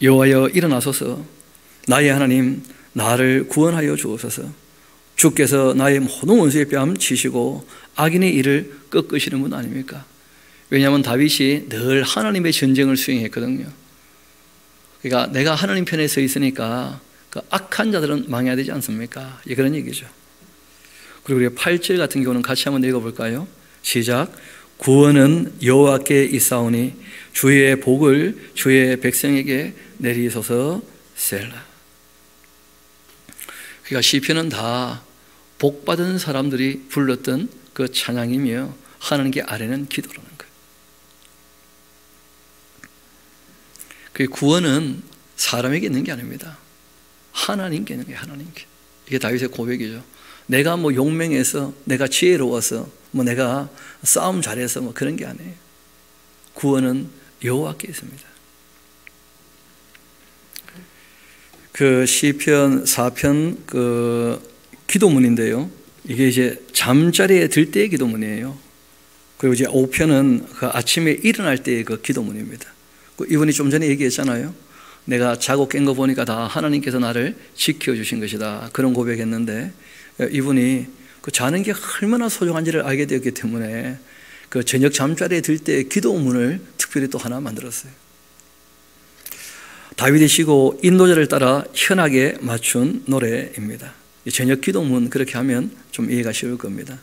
여호와여 일어나소서. 나의 하나님 나를 구원하여 주옵소서. 주께서 나의 모든 원수의 뺨 치시고 악인의 일을 꺾으시는 분 아닙니까? 왜냐하면 다윗이 늘 하나님의 전쟁을 수행했거든요. 그러니까 내가 하나님 편에 서 있으니까 그 악한 자들은 망해야 되지 않습니까? 예, 그런 얘기죠. 그리고 우리 8절 같은 경우는 같이 한번 읽어볼까요? 시작. 구원은 여호와께 있사오니 주의 복을 주의 백성에게 내리소서. 셀라. 그러니까 시편은 다 복받은 사람들이 불렀던 그 찬양이며 하나님께 아뢰는 기도라는 거예요. 그 구원은 사람에게 있는 게 아닙니다. 하나님께 있는 게 하나님께. 이게 다윗의 고백이죠. 내가 뭐 용맹해서, 내가 지혜로워서, 뭐 내가 싸움 잘해서 뭐 그런 게 아니에요. 구원은 여호와께 있습니다. 그 시편 4편 그 기도문인데요. 이게 이제 잠자리에 들 때의 기도문이에요. 그리고 이제 5편은 그 아침에 일어날 때의 그 기도문입니다. 이분이 좀 전에 얘기했잖아요. 내가 자고 깬 거 보니까 다 하나님께서 나를 지켜주신 것이다. 그런 고백했는데 이분이 그 자는 게 얼마나 소중한지를 알게 되었기 때문에 그 저녁 잠자리에 들 때 기도문을 특별히 또 하나 만들었어요. 다윗이 쉬고 인도자를 따라 현악에 맞춘 노래입니다. 저녁 기도문 그렇게 하면 좀 이해가 쉬울 겁니다.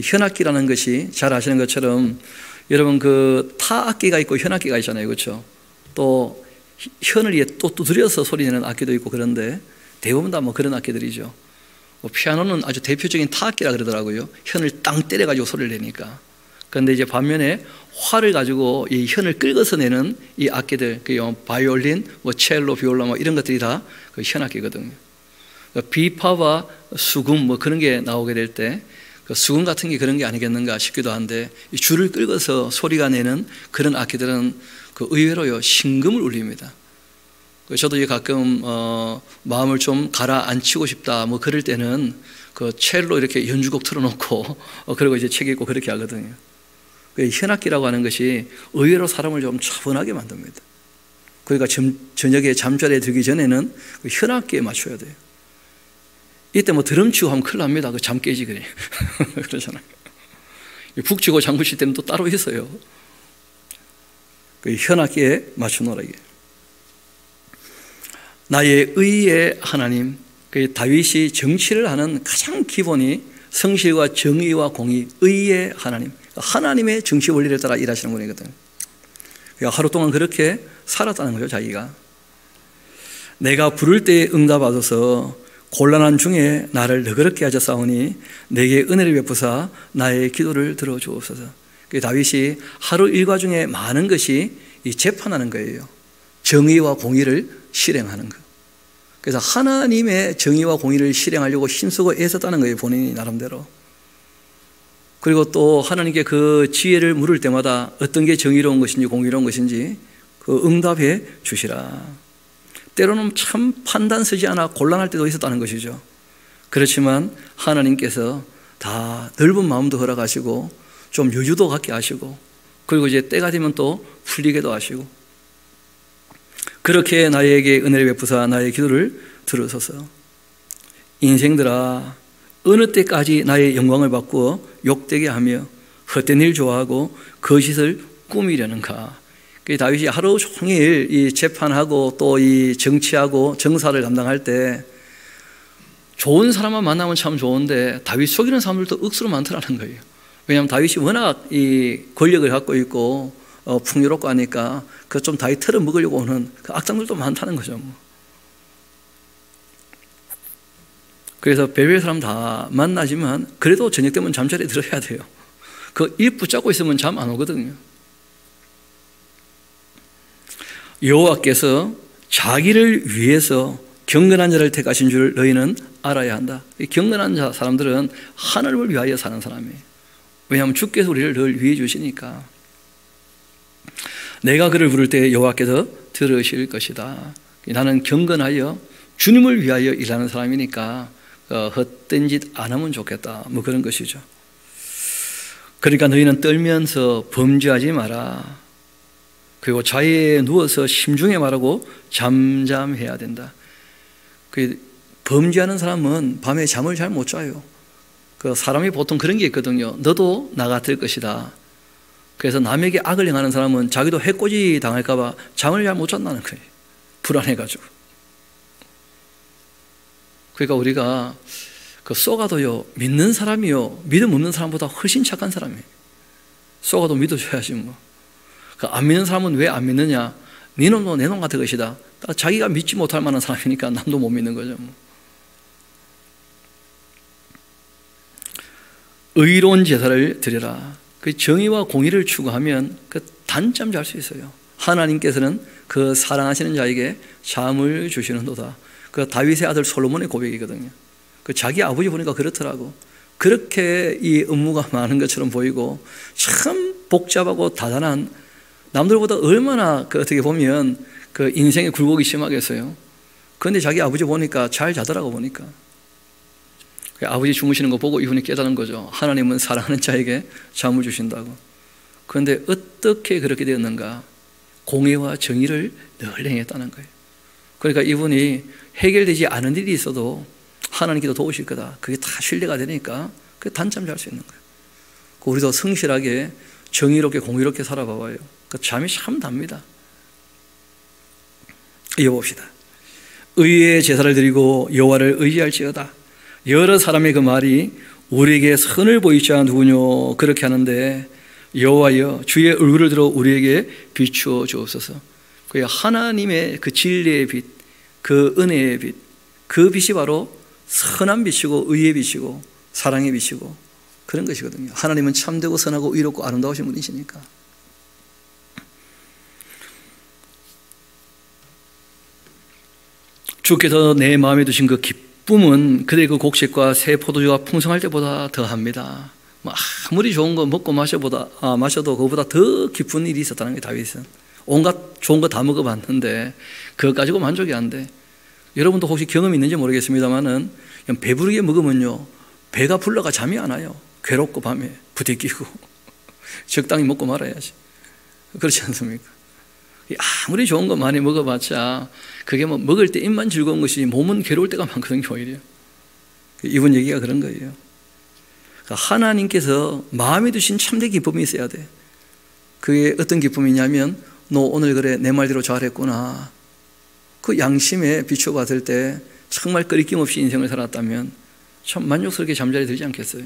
현악기라는 것이 잘 아시는 것처럼 여러분 그 타악기가 있고 현악기가 있잖아요. 그렇죠? 또 현을 위에 또 두드려서 소리 내는 악기도 있고 그런데 대부분 다 뭐 그런 악기들이죠. 피아노는 아주 대표적인 타악기라 그러더라고요. 현을 땅 때려가지고 소리를 내니까. 그런데 이제 반면에 활을 가지고 이 현을 긁어서 내는 이 악기들, 그 바이올린, 뭐 첼로, 비올라 뭐 이런 것들이 다 그 현악기거든요. 비파와 수금 뭐 그런 게 나오게 될 때 그 수금 같은 게 그런 게 아니겠는가 싶기도 한데 이 줄을 긁어서 소리가 내는 그런 악기들은 그 의외로요 신금을 울립니다. 저도 이제 가끔 마음을 좀 가라앉히고 싶다 뭐 그럴 때는 그 첼로 이렇게 연주곡 틀어놓고 그리고 이제 책 읽고 그렇게 하거든요. 현악기라고 하는 것이 의외로 사람을 좀 차분하게 만듭니다. 그러니까 저녁에 잠자리에 들기 전에는 그 현악기에 맞춰야 돼요. 이때 뭐 드럼 치고 하면 큰일 납니다. 그 잠 깨지 그래. 그러잖아요. 북 치고 장구 칠 때는 또 따로 있어요. 그 현악기에 맞추노라 이게. 나의 의의 하나님, 그 다윗이 정치를 하는 가장 기본이 성실과 정의와 공의, 의의 하나님, 하나님의 정치 원리를 따라 일하시는 분이거든요. 하루 동안 그렇게 살았다는 거죠, 자기가. 내가 부를 때에 응답하소서. 곤란한 중에 나를 너그럽게 하셨사오니 내게 은혜를 베푸사 나의 기도를 들어주옵소서. 다윗이 하루 일과 중에 많은 것이 이 재판하는 거예요. 정의와 공의를 실행하는 것. 그래서 하나님의 정의와 공의를 실행하려고 힘쓰고 애썼다는 거예요, 본인이 나름대로. 그리고 또 하나님께 그 지혜를 물을 때마다 어떤 게 정의로운 것인지 공의로운 것인지 그 응답해 주시라. 때로는 참 판단 쓰지 않아 곤란할 때도 있었다는 것이죠. 그렇지만 하나님께서 다 넓은 마음도 허락하시고 좀 여유도 갖게 하시고 그리고 이제 때가 되면 또 풀리게도 하시고, 그렇게 나에게 은혜를 베푸사 나의 기도를 들으소서. 인생들아, 어느 때까지 나의 영광을 바꾸어 욕되게 하며 헛된 일 좋아하고 거짓을 꾸미려는가. 다윗이 하루 종일 이 재판하고 또 이 정치하고 정사를 담당할 때 좋은 사람만 만나면 참 좋은데 다윗 속이는 사람들도 억수로 많더라는 거예요. 왜냐하면 다윗이 워낙 이 권력을 갖고 있고 풍요롭고 하니까 그 좀 다윗 털어 먹으려고 오는 그 악당들도 많다는 거죠. 뭐. 그래서 별별 사람 다 만나지만 그래도 저녁 되면 잠자리에 들어야 돼요. 그 입 붙잡고 있으면 잠 안 오거든요. 여호와께서 자기를 위해서 경건한 자를 택하신 줄 너희는 알아야 한다. 경건한 사람들은 하늘을 위하여 사는 사람이에요. 왜냐하면 주께서 우리를 늘 위해 주시니까. 내가 그를 부를 때 여호와께서 들으실 것이다. 나는 경건하여 주님을 위하여 일하는 사람이니까 헛된 짓 안 하면 좋겠다. 뭐 그런 것이죠. 그러니까 너희는 떨면서 범죄하지 마라. 그리고 자리에 누워서 심중에 말하고 잠잠해야 된다. 범죄하는 사람은 밤에 잠을 잘 못 자요. 그 사람이 보통 그런 게 있거든요. 너도 나 같을 것이다. 그래서 남에게 악을 행하는 사람은 자기도 해코지 당할까 봐 잠을 잘 못 잔다는 거예요. 불안해가지고. 그러니까 우리가 쏘가도요, 믿는 사람이요, 믿음 없는 사람보다 훨씬 착한 사람이에요. 쏘가도 믿어줘야지 뭐. 안 믿는 사람은 왜 안 믿느냐? 네 놈도 내 놈 같은 것이다. 자기가 믿지 못할 만한 사람이니까 남도 못 믿는 거죠. 의로운 제사를 드려라. 그 정의와 공의를 추구하면 그 단잠 잘 수 있어요. 하나님께서는 그 사랑하시는 자에게 잠을 주시는도다. 그 다윗의 아들 솔로몬의 고백이거든요. 그 자기 아버지 보니까 그렇더라고. 그렇게 이 업무가 많은 것처럼 보이고 참 복잡하고 다단한, 남들보다 얼마나 어떻게 보면 그 인생의 굴곡이 심하겠어요. 그런데 자기 아버지 보니까 잘 자더라고. 보니까 아버지 주무시는 거 보고 이분이 깨달은 거죠. 하나님은 사랑하는 자에게 잠을 주신다고. 그런데 어떻게 그렇게 되었는가? 공의와 정의를 늘 행했다는 거예요. 그러니까 이분이 해결되지 않은 일이 있어도 하나님께서 도우실 거다. 그게 다 신뢰가 되니까 단잠 잘 수 있는 거예요. 우리도 성실하게 정의롭게 공의롭게 살아봐봐요. 잠이 참 답니다. 이어봅시다. 의의 제사를 드리고 여호와를 의지할지어다. 여러 사람의 그 말이 우리에게 선을 보이지 자 누구뇨? 그렇게 하는데 여호와여 주의 얼굴을 들어 우리에게 비추어 주옵소서. 하나님의 그 진리의 빛, 그 은혜의 빛, 그 빛이 바로 선한 빛이고 의의 빛이고 사랑의 빛이고 그런 것이거든요. 하나님은 참되고 선하고 의롭고 아름다우신 분이시니까. 주께서 내 마음에 두신 그 기쁨은 그들의 그 곡식과 새 포도주가 풍성할 때보다 더합니다. 아무리 좋은 거 먹고 마셔도 그거보다 더 기쁜 일이 있었다는 게 다윗은. 온갖 좋은 거 다 먹어봤는데 그거 가지고 만족이 안 돼. 여러분도 혹시 경험이 있는지 모르겠습니다만은 그냥 배부르게 먹으면요 배가 불러가 잠이 안 와요. 괴롭고 밤에 부대끼고 적당히 먹고 말아야지. 그렇지 않습니까? 아무리 좋은 거 많이 먹어봤자 그게 뭐 먹을 때 입만 즐거운 것이 몸은 괴로울 때가 많거든요. 오히려 이분 얘기가 그런 거예요. 그러니까 하나님께서 마음에 두신 참된 기쁨이 있어야 돼. 그게 어떤 기쁨이냐면 너 오늘 그래 내 말대로 잘했구나. 그 양심에 비춰봤을 때 정말 끄리낌 없이 인생을 살았다면 참 만족스럽게 잠자리에 들지 않겠어요?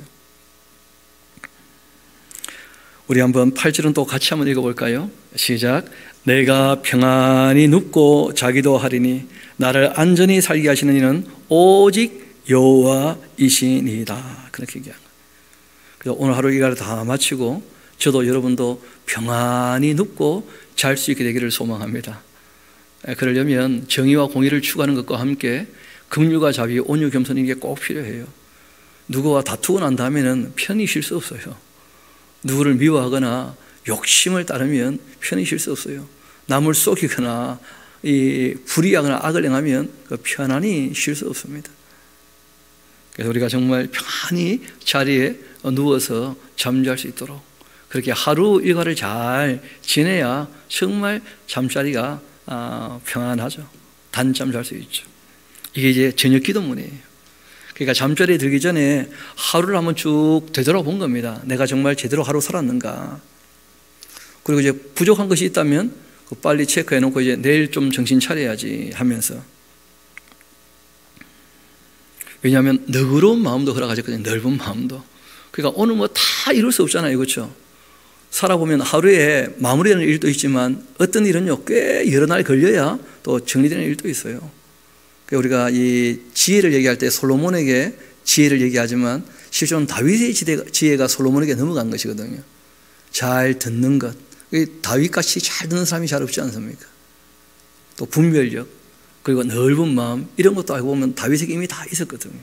우리 한번 8절은 또 같이 한번 읽어볼까요? 시작. 내가 평안히 눕고 자기도 하리니 나를 안전히 살게 하시는 이는 오직 여호와이시니이다. 그렇게 얘기한 거예요. 그래서 오늘 하루 일과를 다 마치고 저도 여러분도 평안히 눕고 잘 수 있게 되기를 소망합니다. 그러려면 정의와 공의를 추구하는 것과 함께 긍휼과 자비, 온유, 겸손 이게 꼭 필요해요. 누구와 다투고 난 다음에는 편히 쉴 수 없어요. 누구를 미워하거나 욕심을 따르면 편히 쉴 수 없어요. 남을 속이거나 불의하거나 악을 행하면 편안히 쉴 수 없습니다. 그래서 우리가 정말 편안히 자리에 누워서 잠잘 수 있도록 그렇게 하루 일과를 잘 지내야 정말 잠자리가 평안하죠. 단잠 잘 수 있죠. 이게 이제 저녁 기도문이에요. 그러니까 잠자리에 들기 전에 하루를 한번 쭉 되돌아본 겁니다. 내가 정말 제대로 하루 살았는가. 그리고 이제 부족한 것이 있다면 빨리 체크해 놓고 이제 내일 좀 정신 차려야지 하면서. 왜냐하면 너그러운 마음도 허락하셨거든요. 넓은 마음도. 그러니까 오늘 뭐 다 이룰 수 없잖아요. 그렇죠? 살아보면 하루에 마무리되는 일도 있지만 어떤 일은요 꽤 여러 날 걸려야 또 정리되는 일도 있어요. 우리가 이 지혜를 얘기할 때 솔로몬에게 지혜를 얘기하지만 실제로는 다윗의 지혜가 솔로몬에게 넘어간 것이거든요. 잘 듣는 것. 다윗같이 잘 듣는 사람이 잘 없지 않습니까? 또 분별력, 그리고 넓은 마음, 이런 것도 알고 보면 다윗에게 이미 다 있었거든요.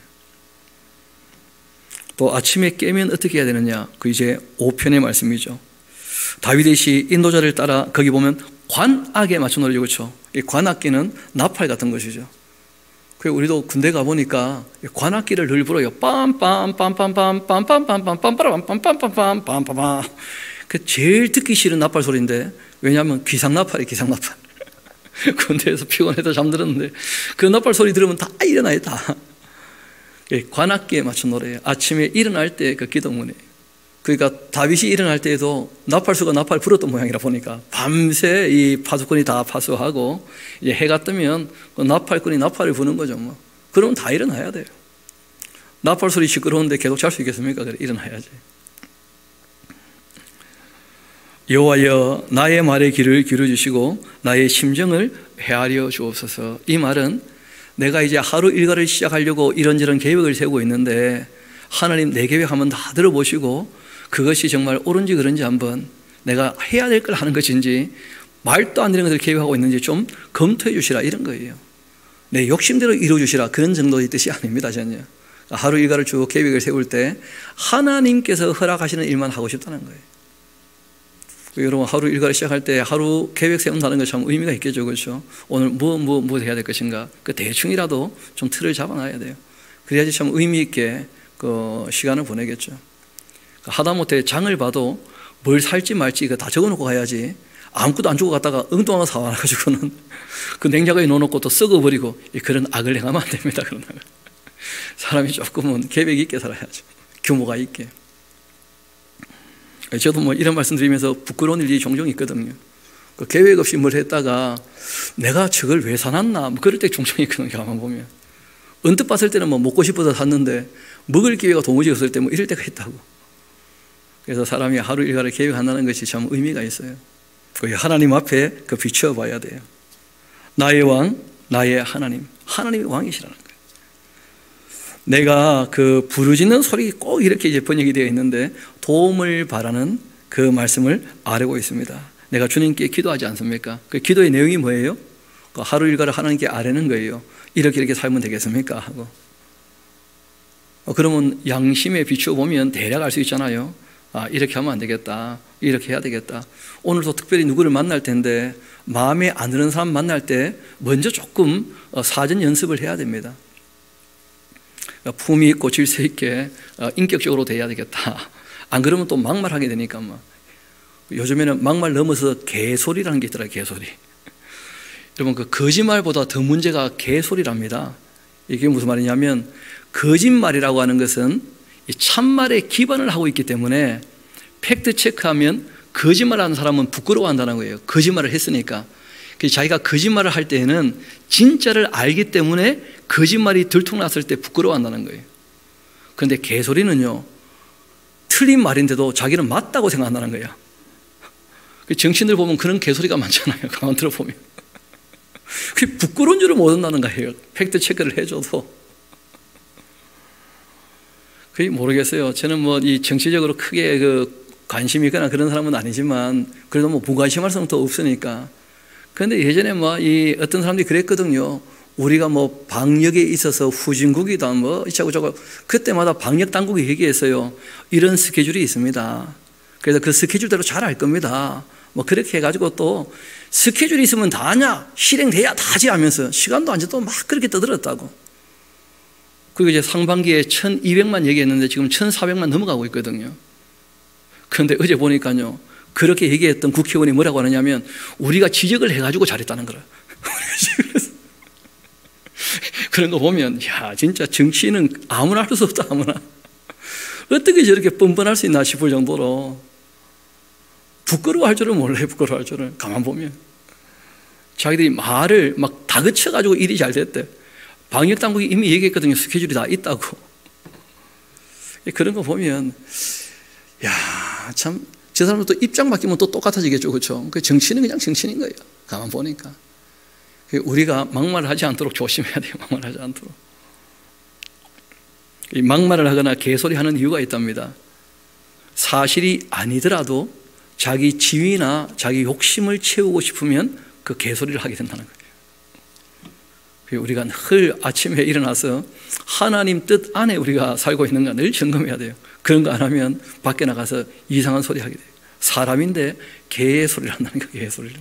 또 아침에 깨면 어떻게 해야 되느냐? 그 이제 5편의 말씀이죠. 다윗의 시 인도자를 따라 거기 보면 관악에 맞춰 놀리고, 그렇죠? 이 관악기는 나팔 같은 것이죠. 그리고 우리도 군대 가보니까 관악기를 늘 불어요. 빰빰빰빰빰빰빰빰빰빰빰빰빰빰빰빰빰빰빰. 그 제일 듣기 싫은 나팔 소리인데, 왜냐하면 기상나팔이에요. 기상나팔. 군대에서 피곤해서 잠들었는데 그 나팔 소리 들으면 다 일어나요. 다. 관악기에 맞춰 노래해요. 아침에 일어날 때 그 기도문이에요. 그러니까 다윗이 일어날 때에도 나팔수가 나팔 불었던 모양이라 보니까 밤새 이 파수꾼이 다 파수하고 이제 해가 뜨면 그 나팔꾼이 나팔을 부는 거죠. 뭐. 그러면 다 일어나야 돼요. 나팔 소리 시끄러운데 계속 잘 수 있겠습니까? 그래, 일어나야지. 여호와여 나의 말에 귀를 기울여주시고 나의 심정을 헤아려 주옵소서. 이 말은 내가 이제 하루 일과를 시작하려고 이런저런 계획을 세우고 있는데 하나님 내 계획 한번 다 들어보시고 그것이 정말 옳은지 그런지 한번 내가 해야 될 걸 하는 것인지 말도 안 되는 것을 계획하고 있는지 좀 검토해 주시라, 이런 거예요. 내 욕심대로 이루어 주시라, 그런 정도의 뜻이 아닙니다. 전혀. 하루 일과를 쭉 계획을 세울 때 하나님께서 허락하시는 일만 하고 싶다는 거예요. 여러분 하루 일과를 시작할 때 하루 계획 세운다는 게 참 의미가 있겠죠. 그렇죠? 오늘 뭐 해야 될 것인가, 그 대충이라도 좀 틀을 잡아놔야 돼요. 그래야지 참 의미 있게 그 시간을 보내겠죠. 하다못해 장을 봐도 뭘 살지 말지 이거 다 적어놓고 가야지, 아무것도 안 주고 갔다가 엉뚱한 거 사와가지고는 그 냉장고에 넣어놓고 또 썩어버리고 그런 악을 행하면 안 됩니다. 그런 악을. 사람이 조금은 계획 있게 살아야죠. 규모가 있게. 저도 뭐 이런 말씀 드리면서 부끄러운 일이 종종 있거든요. 그 계획 없이 뭘 했다가 내가 저걸 왜 사놨나, 뭐 그럴 때 종종 있거든요. 가만 보면 언뜻 봤을 때는 뭐 먹고 싶어서 샀는데 먹을 기회가 도무지 없을 때 뭐 이럴 때가 있다고. 그래서 사람이 하루 일과를 계획한다는 것이 참 의미가 있어요. 하나님 앞에 그 비추어 봐야 돼요. 나의 왕, 나의 하나님, 하나님이 왕이시라는 거예요. 내가 그 부르짖는 소리, 꼭 이렇게 이제 번역이 되어 있는데 도움을 바라는 그 말씀을 아뢰고 있습니다. 내가 주님께 기도하지 않습니까? 그 기도의 내용이 뭐예요? 그 하루 일과를 하나님께 아뢰는 거예요. 이렇게 살면 되겠습니까? 하고. 그러면 양심에 비추어 보면 대략 알 수 있잖아요. 아, 이렇게 하면 안 되겠다, 이렇게 해야 되겠다. 오늘도 특별히 누구를 만날 텐데 마음에 안 드는 사람 만날 때 먼저 조금 사전 연습을 해야 됩니다. 품위 있고 질서 있게 인격적으로 대해야 되겠다. 안 그러면 또 막말하게 되니까. 뭐. 요즘에는 막말 넘어서 개소리라는 게 있더라. 개소리. 여러분 그 거짓말보다 더 문제가 개소리랍니다. 이게 무슨 말이냐면 거짓말이라고 하는 것은 이 참말에 기반을 하고 있기 때문에 팩트 체크하면 거짓말하는 사람은 부끄러워한다는 거예요. 거짓말을 했으니까. 자기가 거짓말을 할 때에는 진짜를 알기 때문에 거짓말이 들통났을 때 부끄러워한다는 거예요. 그런데 개소리는요, 틀린 말인데도 자기는 맞다고 생각한다는 거예요. 정치인들 보면 그런 개소리가 많잖아요. 가만 들어보면. 그게 부끄러운 줄을 모른다는 거예요. 팩트 체크를 해줘도. 그게 모르겠어요. 저는 뭐 이 정치적으로 크게 그 관심이 있거나 그런 사람은 아니지만 그래도 뭐 무관심할 수는 또 없으니까. 그런데 예전에 뭐 이 어떤 사람들이 그랬거든요. 우리가 뭐 방역에 있어서 후진국이다 뭐 이차고 저거, 그때마다 방역 당국이 얘기했어요. 이런 스케줄이 있습니다. 그래서 그 스케줄대로 잘 할 겁니다. 뭐 그렇게 해가지고 또 스케줄이 있으면 다 하냐, 실행돼야 다 하지 하면서 시간도 안 줘도 막 그렇게 떠들었다고. 그리고 이제 상반기에 1200만 얘기했는데 지금 1400만 넘어가고 있거든요. 그런데 어제 보니까요, 그렇게 얘기했던 국회의원이 뭐라고 하느냐면 우리가 지적을 해가지고 잘했다는 거라. 그런 거 보면 야, 진짜 정치인은 아무나 할 수 없다. 아무나 어떻게 저렇게 뻔뻔할 수 있나 싶을 정도로 부끄러워할 줄은 몰라요. 부끄러워할 줄은. 가만 보면 자기들이 말을 막 다그쳐가지고 일이 잘 됐대. 방역당국이 이미 얘기했거든요. 스케줄이 다 있다고. 그런 거 보면 야, 참 저 사람도 또 입장 바뀌면 또 똑같아지겠죠. 그렇죠? 그 정치는 그냥 정치인 거예요. 가만 보니까 우리가 막말을 하지 않도록 조심해야 돼요. 막말을 하지 않도록. 이 막말을 하거나 개소리하는 이유가 있답니다. 사실이 아니더라도 자기 지위나 자기 욕심을 채우고 싶으면 그 개소리를 하게 된다는 거예요. 우리가 늘 아침에 일어나서 하나님 뜻 안에 우리가 살고 있는가 늘 점검해야 돼요. 그런 거 안 하면 밖에 나가서 이상한 소리 하게 돼요. 사람인데 개의 소리를 한다는 거예요. 개의 소리를.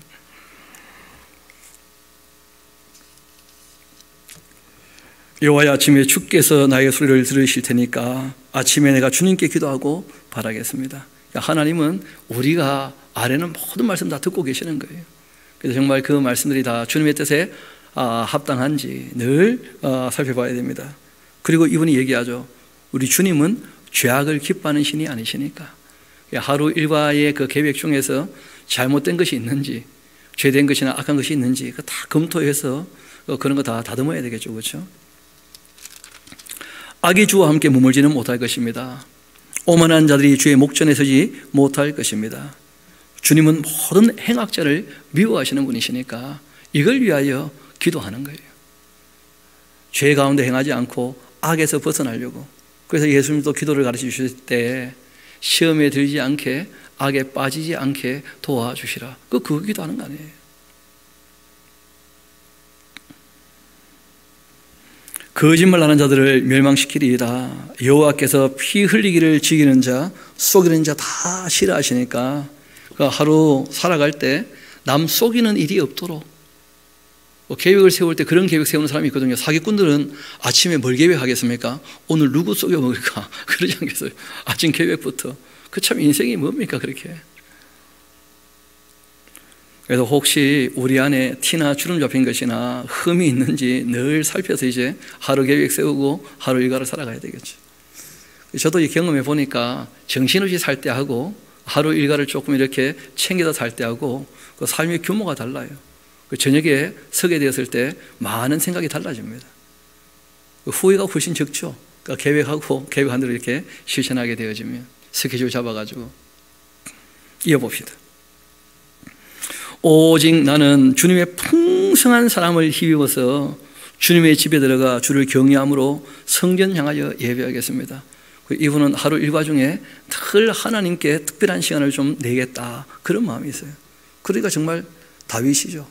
여호와의 아침에 주께서 나의 소리를 들으실 테니까 아침에 내가 주님께 기도하고 바라겠습니다. 하나님은 우리가 아래는 모든 말씀 다 듣고 계시는 거예요. 그래서 정말 그 말씀들이 다 주님의 뜻에 합당한지 늘 살펴봐야 됩니다. 그리고 이분이 얘기하죠. 우리 주님은 죄악을 기뻐하는 신이 아니시니까 하루 일과의 그 계획 중에서 잘못된 것이 있는지 죄된 것이나 악한 것이 있는지 다 검토해서 그런 거 다 다듬어야 되겠죠. 그렇죠? 악이 주와 함께 머물지는 못할 것입니다. 오만한 자들이 주의 목전에 서지 못할 것입니다. 주님은 모든 행악자를 미워하시는 분이시니까 이걸 위하여 기도하는 거예요. 죄 가운데 행하지 않고 악에서 벗어나려고. 그래서 예수님도 기도를 가르쳐 주실 때 시험에 들지 않게 악에 빠지지 않게 도와주시라. 그 기도하는 거 아니에요. 거짓말하는 자들을 멸망시키리이다. 여호와께서 피 흘리기를 즐기는 자, 속이는 자 다 싫어하시니까 하루 살아갈 때 남 속이는 일이 없도록 계획을 세울 때 그런 계획 세우는 사람이 있거든요. 사기꾼들은 아침에 뭘 계획하겠습니까? 오늘 누구 속여먹을까? 그러지 않겠어요? 아침 계획부터. 그 참 인생이 뭡니까 그렇게. 그래서 혹시 우리 안에 티나 주름 잡힌 것이나 흠이 있는지 늘 살펴서 이제 하루 계획 세우고 하루 일과를 살아가야 되겠죠. 저도 이 경험해 보니까 정신없이 살 때하고 하루 일과를 조금 이렇게 챙겨서 살 때하고 그 삶의 규모가 달라요. 그 저녁에 서게 되었을 때 많은 생각이 달라집니다. 후회가 훨씬 적죠. 그러니까 계획한 대로 이렇게 실천하게 되어지면 스케줄 잡아가지고 이어봅시다. 오직 나는 주님의 풍성한 사랑을 힘입어서 주님의 집에 들어가 주를 경외함으로 성전 향하여 예배하겠습니다. 이분은 하루 일과 중에 늘 하나님께 특별한 시간을 좀 내겠다 그런 마음이 있어요. 그러니까 정말 다윗이죠.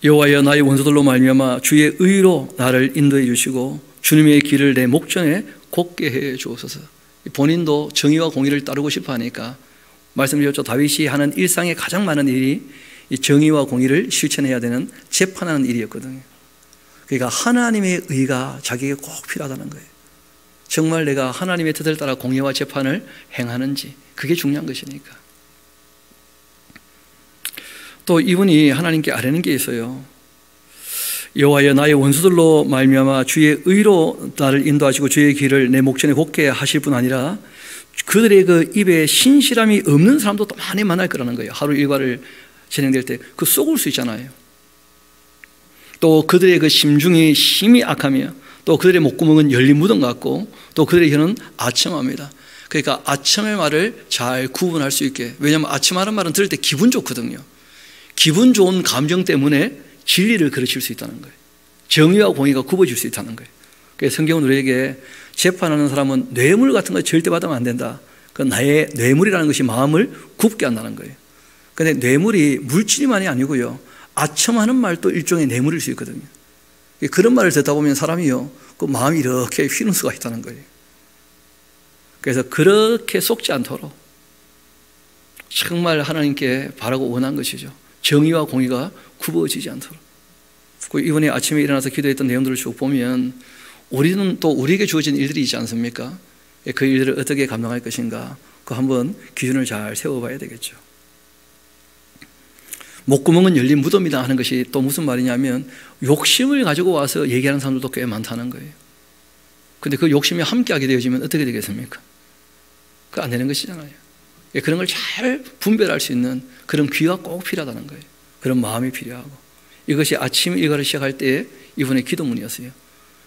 여호와여 나의 원수들로 말미암아 주의 의로 나를 인도해 주시고 주님의 길을 내 목전에 곧게 해 주옵소서. 본인도 정의와 공의를 따르고 싶어 하니까 말씀드렸죠. 다윗이 하는 일상의 가장 많은 일이 이 정의와 공의를 실천해야 되는 재판하는 일이었거든요. 그러니까 하나님의 의가 자기에게 꼭 필요하다는 거예요. 정말 내가 하나님의 뜻을 따라 공의와 재판을 행하는지 그게 중요한 것이니까. 또 이분이 하나님께 아뢰는 게 있어요. 여호와여 나의 원수들로 말미암아 주의 의로 나를 인도하시고 주의 길을 내 목전에 곧게 하실 뿐 아니라 그들의 그 입에 신실함이 없는 사람도 또 많이 만날 거라는 거예요. 하루 일과를 진행될 때 그 속을 수 있잖아요. 또 그들의 그 심중이 심히 악하며 또 그들의 목구멍은 열린 무덤 같고 또 그들의 혀는 아첨합니다. 그러니까 아첨의 말을 잘 구분할 수 있게. 왜냐하면 아첨하는 말은 들을 때 기분 좋거든요. 기분 좋은 감정 때문에 진리를 가르칠 수 있다는 거예요. 정의와 공의가 굽어질 수 있다는 거예요. 그래서 성경은 우리에게 재판하는 사람은 뇌물 같은 거 절대 받으면 안 된다. 그 나의 뇌물이라는 것이 마음을 굽게 한다는 거예요. 그런데 뇌물이 물질만이 아니고요. 아첨하는 말도 일종의 뇌물일 수 있거든요. 그런 말을 듣다 보면 사람이요, 그 마음이 이렇게 휘는 수가 있다는 거예요. 그래서 그렇게 속지 않도록 정말 하나님께 바라고 원한 것이죠. 정의와 공의가 굽어지지 않도록. 이번에 아침에 일어나서 기도했던 내용들을 쭉 보면 우리는 또 우리에게 주어진 일들이 있지 않습니까? 그 일들을 어떻게 감당할 것인가, 그 한번 기준을 잘 세워봐야 되겠죠. 목구멍은 열린 무덤이다 하는 것이 또 무슨 말이냐면 욕심을 가지고 와서 얘기하는 사람들도 꽤 많다는 거예요. 근데 그 욕심이 함께하게 되어지면 어떻게 되겠습니까? 그거 안 되는 것이잖아요. 그런 걸 잘 분별할 수 있는 그런 귀가 꼭 필요하다는 거예요. 그런 마음이 필요하고, 이것이 아침 일과를 시작할 때의 이분의 기도문이었어요.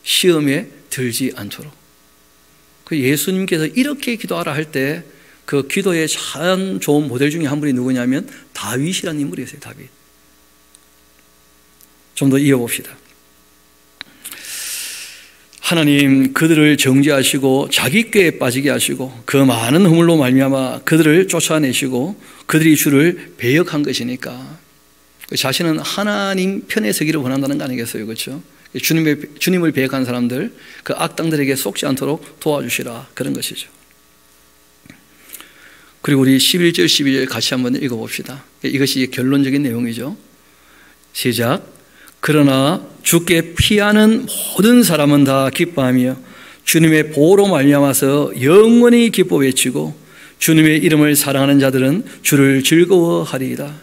시험에 들지 않도록. 그 예수님께서 이렇게 기도하라 할 때 그 기도의 참 좋은 모델 중에 한 분이 누구냐면 다윗이라는 인물이었어요. 다윗. 좀 더 이어봅시다. 하나님 그들을 정죄하시고 자기 꾀에 빠지게 하시고 그 많은 허물로 말미암아 그들을 쫓아내시고 그들이 주를 배역한 것이니까, 자신은 하나님 편에 서기를 원한다는 거 아니겠어요? 그렇죠? 주님을 배역한 사람들, 그 악당들에게 속지 않도록 도와주시라, 그런 것이죠. 그리고 우리 11절 12절 같이 한번 읽어봅시다. 이것이 결론적인 내용이죠. 시작. 그러나 주께 피하는 모든 사람은 다 기뻐하며 주님의 보호로 말미암아서 영원히 기뻐 외치고 주님의 이름을 사랑하는 자들은 주를 즐거워하리이다.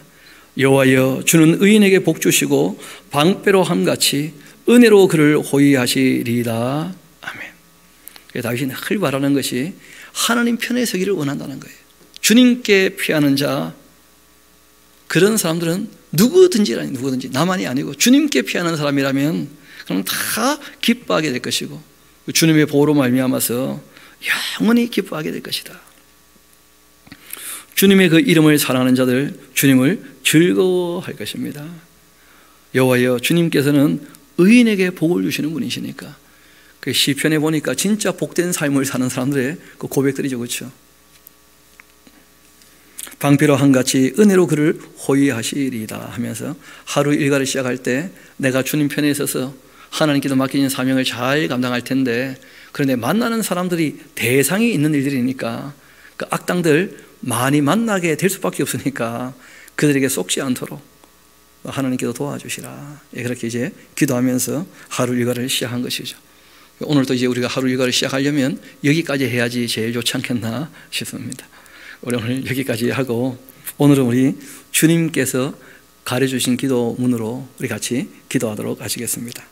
여호와여 주는 의인에게 복 주시고 방패로 함같이 은혜로 그를 호위하시리이다. 아멘. 다윗이 늘 바라는 것이 하나님 편에 서기를 원한다는 거예요. 주님께 피하는 자, 그런 사람들은 누구든지 나만이 아니고 주님께 피하는 사람이라면 그럼 다 기뻐하게 될 것이고 주님의 보호로 말미암아서 영원히 기뻐하게 될 것이다. 주님의 그 이름을 사랑하는 자들, 주님을 즐거워할 것입니다. 여호와여 주님께서는 의인에게 복을 주시는 분이시니까, 그 시편에 보니까 진짜 복된 삶을 사는 사람들의 그 고백들이죠. 그렇죠? 방패로 한같이 은혜로 그를 호위하시리이다 하면서 하루 일과를 시작할 때 내가 주님 편에 있어서 하나님께도 맡기는 사명을 잘 감당할 텐데, 그런데 만나는 사람들이 대상이 있는 일들이니까 그 악당들 많이 만나게 될 수밖에 없으니까 그들에게 속지 않도록 하나님께도 도와주시라. 그렇게 이제 기도하면서 하루 일과를 시작한 것이죠. 오늘도 이제 우리가 하루 일과를 시작하려면 여기까지 해야지 제일 좋지 않겠나 싶습니다. 우리 오늘 여기까지 하고, 오늘은 우리 주님께서 가르쳐주신 기도문으로 우리 같이 기도하도록 하시겠습니다.